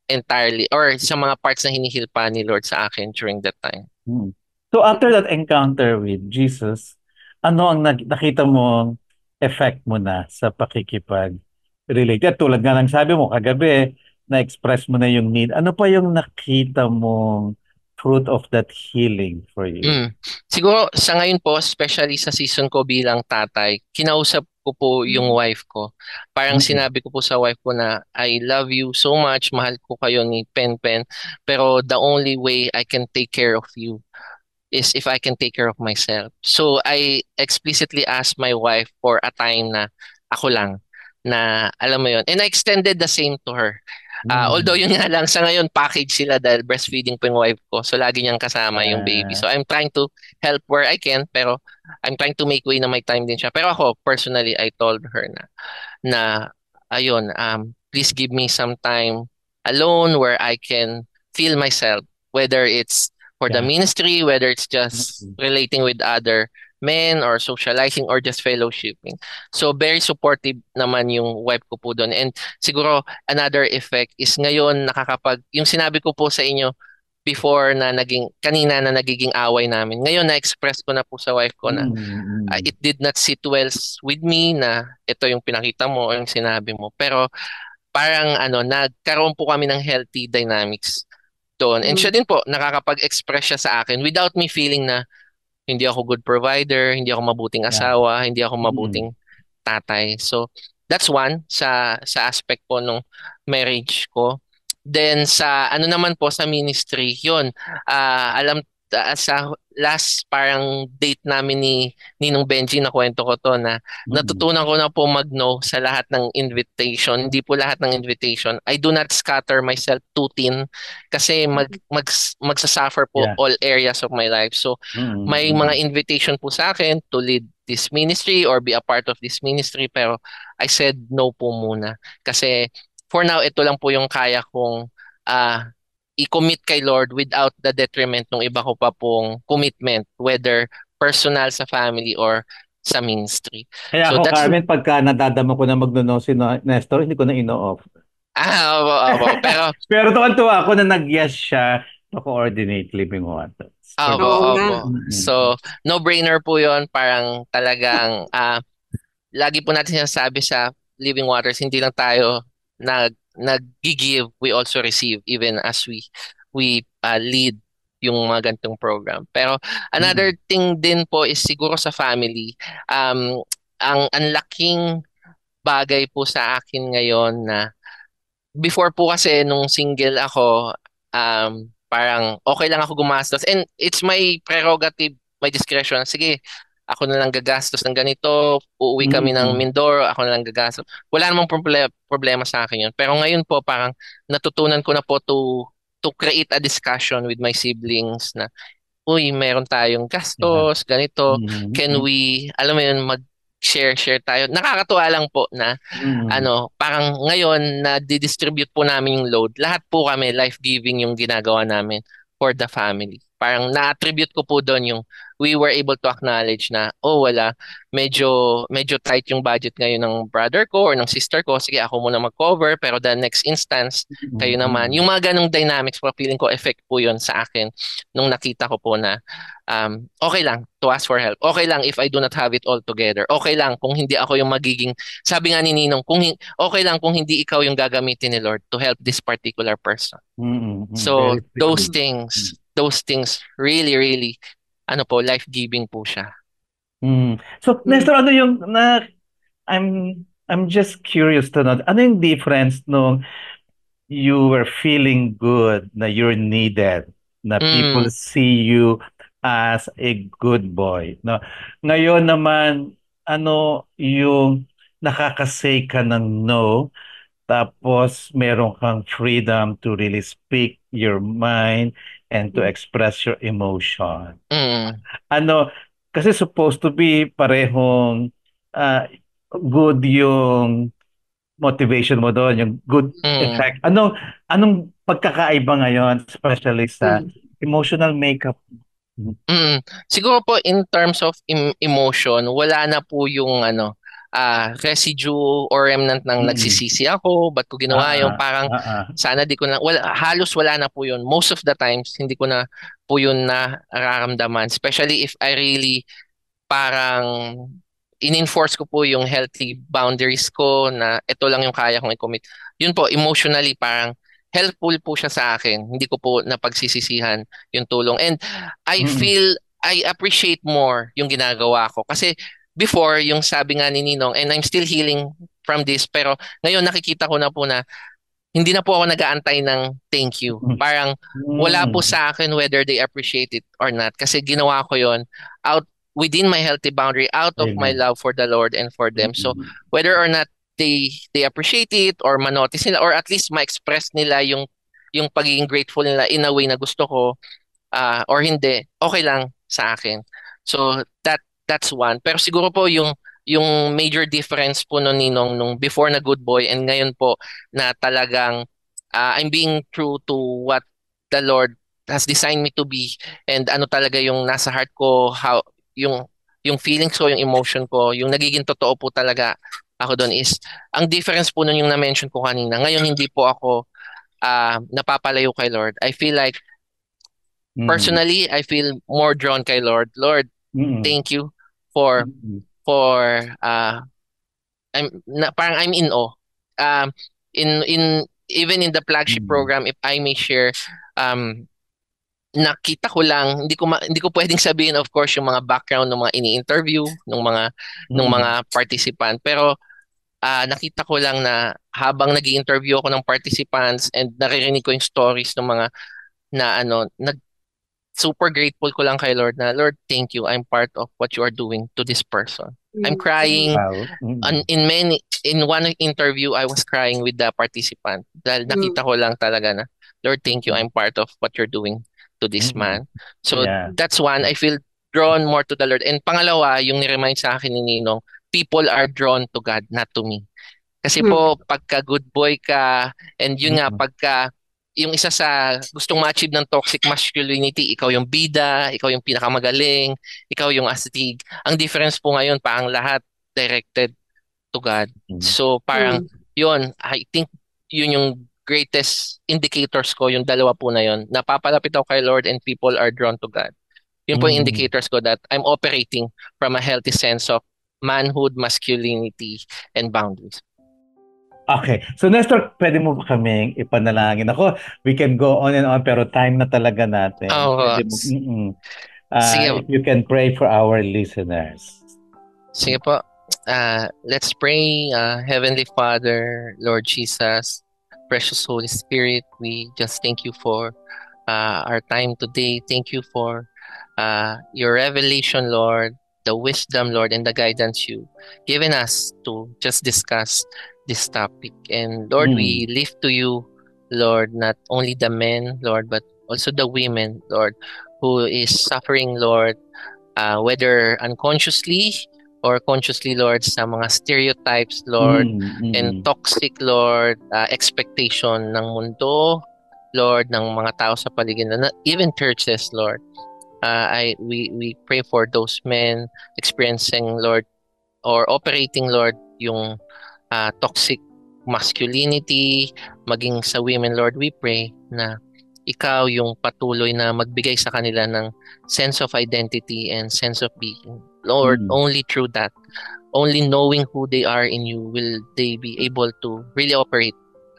entirely or sa mga parts na hinihil pa ni Lord sa akin during that time. Mm. So after that encounter with Jesus, ano ang nakita mo effect mo na sa pakikipag-relate? At tulad nga ng sabi mo, kagabi, na-express mo na yung need. Ano pa yung nakita mong fruit of that healing for you? Siguro sa ngayon po, especially sa season ko bilang tatay, kinausap ko po yung wife ko. Parang Mm. sinabi ko po sa wife ko na I love you so much, mahal ko kayo ni Pen Pen, pero the only way I can take care of you is if I can take care of myself. So I explicitly asked my wife for a time na ako lang, na alam mo yon, and I extended the same to her. Although Mm. yun nga lang, sa ngayon package sila dahil breastfeeding po yung wife ko. So lagi niyang kasama yung baby. Ah, So I'm trying to help where I can, pero I'm trying to make way na may time din siya. Pero ako, personally, I told her na ayun, please give me some time alone where I can feel myself, whether it's for the yeah. ministry, whether it's just Mm. relating with other men or socializing or just fellowshipping. So very supportive naman yung wife ko po doon. And siguro another effect is ngayon yung sinabi ko po sa inyo before na kanina na nagiging away namin. Ngayon na-express ko na po sa wife ko na Mm. it did not sit well with me na ito yung pinakita mo o yung sinabi mo. Pero parang nagkaroon po kami ng healthy dynamics doon. And siya din po, nakakapag-express siya sa akin without me feeling na hindi ako good provider, hindi ako mabuting Yeah. asawa, hindi ako Mm. mabuting tatay. So, that's one sa aspect po nung marriage ko. Then sa naman po sa ministry, yun, sa last parang date namin ni Ninong Benji na kwento ko to na Mm. natutunan ko na po mag-no sa lahat ng invitation. Hindi po lahat ng invitation. I do not scatter myself too thin kasi magsasuffer po Yeah. all areas of my life. So may mga Mm. invitation po sa akin to lead this ministry or be a part of this ministry pero I said no po muna. Kasi for now, ito lang po yung kaya kong i-commit kay Lord without the detriment ng iba ko pa pong commitment, whether personal sa family or sa ministry. Kaya So ako, that's Carmen, pagka nadadama ko na magno si Nestor, hindi ko na ino-off. opo, opo. Pero Pero tuwan-tuwa ako na nag-yes siya to coordinate Living Waters. opo, Oo nga. opo. So no-brainer po 'yon, parang talagang lagi po natin sinasabi sa Living Waters, hindi lang tayo nag-give, we also receive even as we lead yung mga ganitong program. Pero another thing din po is siguro sa family, ang laking bagay po sa akin ngayon na before po kasi nung single ako, Parang okay lang ako gumastos and it's my prerogative, my discretion. Sige, ako na lang gagastos ng ganito, uuwi kami ng Mm. Mindoro, ako na lang gagastos. Wala namang problema sa akin yun. Pero ngayon po parang natutunan ko na po to create a discussion with my siblings na uy, meron tayong Yeah. gastos, ganito. Can Mm. we, alam mo yun, mag-share tayo. Nakakatuwa lang po na Mm. parang ngayon na didistribute po namin yung load. Lahat po kami life-giving yung ginagawa namin for the family. Parang na-attribute ko po doon yung we were able to acknowledge na wala, medyo tight yung budget ngayon ng brother ko or ng sister ko. Sige, ako muna mag-cover pero the next instance kayo naman. Mm. Yung mga ganong dynamics po, feeling ko effect po yun sa akin nung nakita ko po na okay lang to ask for help. Okay lang if I do not have it all together. Okay lang kung hindi ako yung magiging, sabi nga ni Ninong, okay lang kung hindi ikaw yung gagamitin ni Lord to help this particular person. Mm. So Very those true. things really, really, life-giving po siya. So, Nestor, ano yung I'm just curious to know, ano yung difference nung you were feeling good na you're needed, na people Mm, see you as a good boy, no? Ngayon naman, ano yung nakakasay ka ng no, tapos meron kang freedom to really speak your mind and to express your emotion. mm, Ano, kasi supposed to be parehong ah, good yung motivation mo doon, yung good mm. effect. Anong pagkakaiba ngayon, especially sa Mm. emotional makeup? Mm. Siguro po in terms of emotion, wala na po yung residue or remnant ng Mm. nagsisisi ako, ba't ko ginawa yung Ah, parang ah, ah. sana di ko na, halos wala na po yun. Most of the times, hindi ko na po yun nararamdaman. Especially if I really parang in-enforce ko po yung healthy boundaries ko na ito lang yung kaya kong i-commit. Yun po, emotionally parang helpful po siya sa akin. Hindi ko po napagsisisihan yung tulong. And Mm. I appreciate more yung ginagawa ko. Kasi before, yung sabi nga ni Ninong, and I'm still healing from this, pero ngayon nakikita ko na po na hindi na po ako nag-aantay ng thank you. Parang wala po Mm. sa akin whether they appreciate it or not. Kasi ginawa ko yon out within my healthy boundary, out of my Amen. love for the Lord and for them. So Mm. whether or not they appreciate it or manotice nila or at least ma-express nila yung pagiging grateful nila in a way na gusto ko or hindi, okay lang sa akin. So that's one. Pero siguro po yung major difference po no Ninong nung before na good boy and ngayon po na talagang I'm being true to what the Lord has designed me to be and ano talaga yung nasa heart ko, how yung yung feelings ko, yung emotion ko, yung nagiging totoo po talaga ako doon is ang difference po nun yung na-mention ko kanina. Ngayon hindi po ako napapalayo kay Lord. I feel like Mm. personally I feel more drawn kay Lord. Lord, Mm. thank you for Mm. for parang I'm in awe. In even in the flagship Mm. program, if I may share, um, nakita ko lang, hindi ko pwedeng sabihin of course yung mga background ng mga ini-interview ng mga Mm. participant, pero nakita ko lang na habang nag-i-interview ako ng participants and naririnig ko yung stories ng mga na super grateful ko lang kay Lord na Lord, thank you. I'm part of what you are doing to this person. I'm crying Wow. Mm. in one interview I was crying with the participant dahil nakita ko lang talaga na Lord, thank you. I'm part of what you're doing to this Mm. man. So Yeah. that's one. I feel drawn more to the Lord. And pangalawa, yung ni-remind sa akin ni Ninong, people are drawn to God, not to me. Kasi po, pagka good boy ka, and yun nga, Mm. pagka yung isa sa gustong ma-achieve ng toxic masculinity, ikaw yung bida, ikaw yung pinakamagaling, ikaw yung astig. Ang difference po ngayon, parang lahat directed to God. Mm. So parang yun, I think yun yung greatest indicators ko, yung dalawa po na yun. Napapalapit ako kay Lord and people are drawn to God. Yun po yung Mm. indicators ko that I'm operating from a healthy sense of manhood, masculinity, and boundaries. Okay. So, Nestor, pwede mo ba kaming ipanalangin? Ako, we can go on and on, pero time na talaga natin. Oh, Pwede mo, sige, if you can pray for our listeners. sige po. Let's pray. Heavenly Father, Lord Jesus, precious Holy Spirit, we just thank you for our time today. Thank you for your revelation, Lord, the wisdom, Lord, and the guidance you given us to just discuss this topic. And Lord, we lift to you, Lord, not only the men, Lord, but also the women, Lord, who is suffering, Lord, whether unconsciously or consciously, Lord, sa mga stereotypes, Lord, and toxic, Lord, expectation ng mundo, Lord, ng mga tao sa paligid, even churches, Lord. We pray for those men experiencing, Lord, or operating, Lord, yung toxic masculinity, maging sa women, Lord. We pray na ikaw yung patuloy na magbigay sa kanila ng sense of identity and sense of being. Lord, only through that, only knowing who they are in you, will they be able to really operate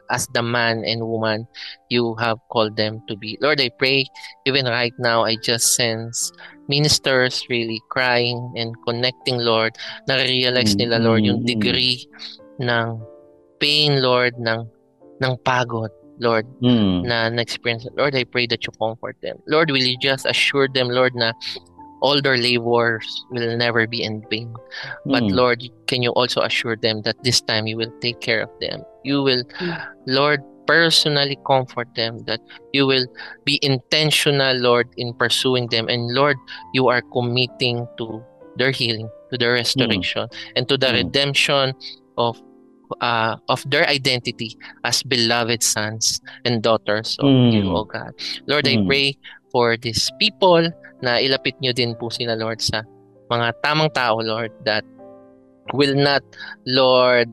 as the man and woman you have called them to be. Lord, I pray, even right now, I just sense ministers really crying and connecting, Lord. Nare-realize nila, Lord, yung degree ng pain, Lord, ng pagod, Lord, na na-experience. Lord, I pray that you comfort them. Lord, will you just assure them, Lord, na all their labors will never be in vain. But Lord, can you also assure them that this time you will take care of them? You will, Lord, personally comfort them, that you will be intentional, Lord, in pursuing them. And Lord, you are committing to their healing, to their restoration, and to the redemption of their identity as beloved sons and daughters of you, O God. Lord, I pray for these people na ilapit nyo din po sila, Lord, sa mga tamang tao, Lord, that will not, Lord,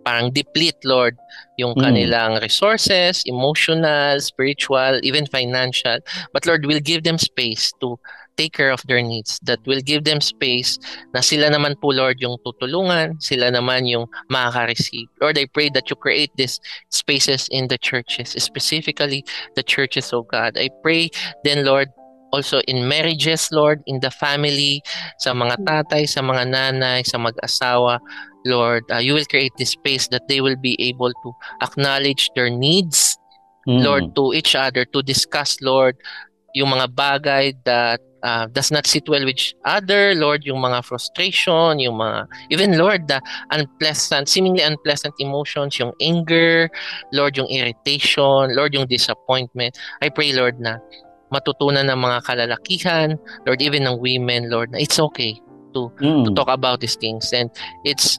parang deplete, Lord, yung kanilang resources, emotional, spiritual, even financial. But Lord, will give them space to take care of their needs, that will give them space na sila naman po, Lord, yung tutulungan, sila naman yung makaka-receive. Lord, I pray that you create these spaces in the churches, specifically the churches, oh God. I pray then, Lord, also in marriages, Lord, in the family, sa mga tatay, sa mga nanay, sa mag-asawa, Lord, you will create this space that they will be able to acknowledge their needs, Lord, to each other, to discuss, Lord, yung mga bagay that does not sit well with each other, Lord, yung mga frustration, yung mga, even, Lord, the unpleasant, seemingly unpleasant emotions, yung anger, Lord, yung irritation, Lord, yung disappointment. I pray, Lord, na matutunan ng mga kalalakihan, Lord, even ng women, Lord, na it's okay to talk about these things. And it's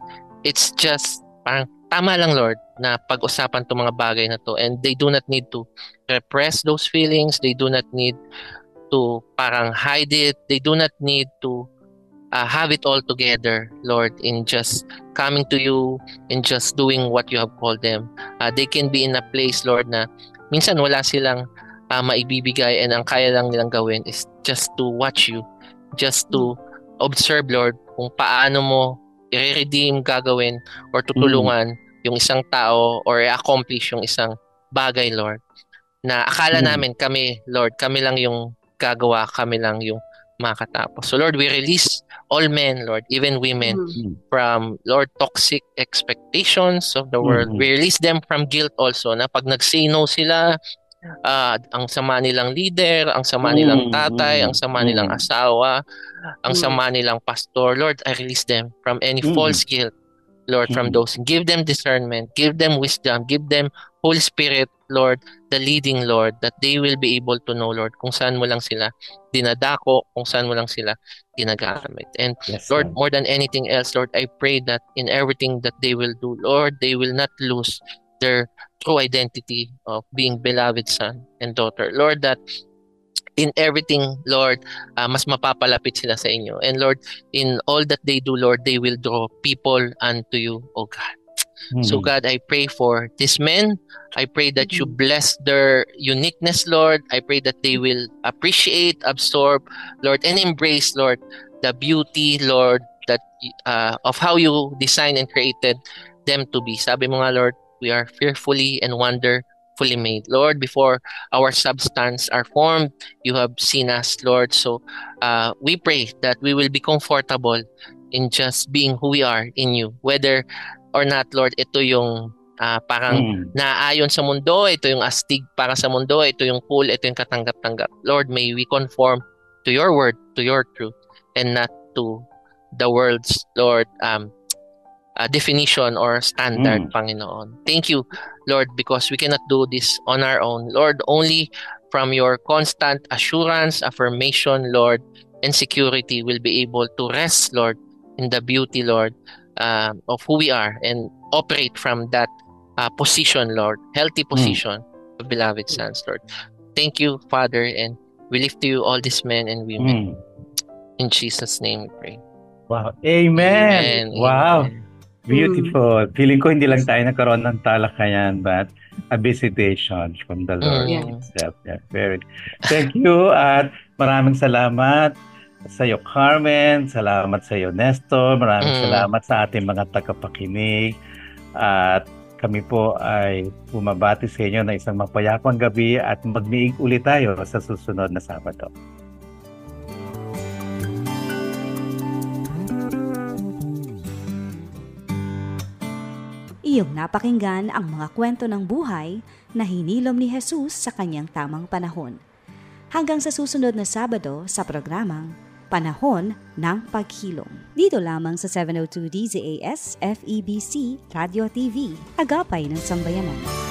just parang tama lang, Lord, na pag-usapan itong mga bagay na to. And they do not need to repress those feelings. They do not need to parang hide it. They do not need to have it all together, Lord, in just coming to you, in just doing what you have called them. They can be in a place, Lord, na minsan wala silang maibibigay, and ang kaya lang nilang gawin is just to watch you, just to observe, Lord, kung paano mo i-redeem, gagawin, or tutulungan yung isang tao, or i-accomplish yung isang bagay, Lord, na akala namin kami, Lord, kami lang yung gagawa, kami lang yung makatapos. So Lord, we release all men, Lord, even women, from, Lord, toxic expectations of the world. We release them from guilt also, na pag nag-say no sila, ang sama nilang leader, ang sama nilang tatay, ang sama nilang asawa, ang sama nilang pastor, Lord, I release them from any false guilt, Lord, from those. Give them discernment, give them wisdom, give them Holy Spirit, Lord, the leading, Lord, that they will be able to know, Lord, kung saan mo lang sila dinadako, kung saan mo lang sila ginagamit. And yes, Lord, more than anything else, Lord, I pray that in everything that they will do, Lord, they will not lose their true identity of being beloved son and daughter. Lord, that in everything, Lord, mas mapapalapit sila sa inyo. And Lord, in all that they do, Lord, they will draw people unto you, O God. So God, I pray for these men. I pray that you bless their uniqueness, Lord. I pray that they will appreciate, absorb, Lord, and embrace, Lord, the beauty, Lord, that of how you designed and created them to be. Sabi mo nga, Lord, we are fearfully and wonderfully made. Lord, before our substance are formed, you have seen us, Lord. So we pray that we will be comfortable in just being who we are in you. Whether or not, Lord, ito yung Parang naayon sa mundo, ito yung astig para sa mundo, ito yung cool, ito yung katanggap-tanggap. Lord, may we conform to your word, to your truth, and not to the world's, Lord, definition or standard, Panginoon. Thank you, Lord, because we cannot do this on our own. Lord, only from your constant assurance, affirmation, Lord, and security will be able to rest, Lord, in the beauty, Lord, of who we are and operate from that position, Lord, healthy position of beloved sons, Lord. Thank you, Father, and we lift to you all these men and women. In Jesus' name we pray. Wow. Amen. Wow. Amen. Beautiful. Feeling ko hindi lang tayo nagkaroon ng talakayan, but a visitation from the Lord himself. Yeah, very. Thank you at maraming salamat sa iyo, Carmen. Salamat sa iyo, Nestor. Maraming salamat sa ating mga tagapakinig. At kami po ay bumabati sa inyo na isang mapayapang gabi at magmiig ulit tayo sa susunod na Sabado. Iyong napakinggan ang mga kwento ng buhay na hinilom ni Jesus sa kanyang tamang panahon. Hanggang sa susunod na Sabado sa programang Panahon ng Paghilom. Dito lamang sa 702 DZAS FEBC Radio TV, Agapay ng Sambayanan.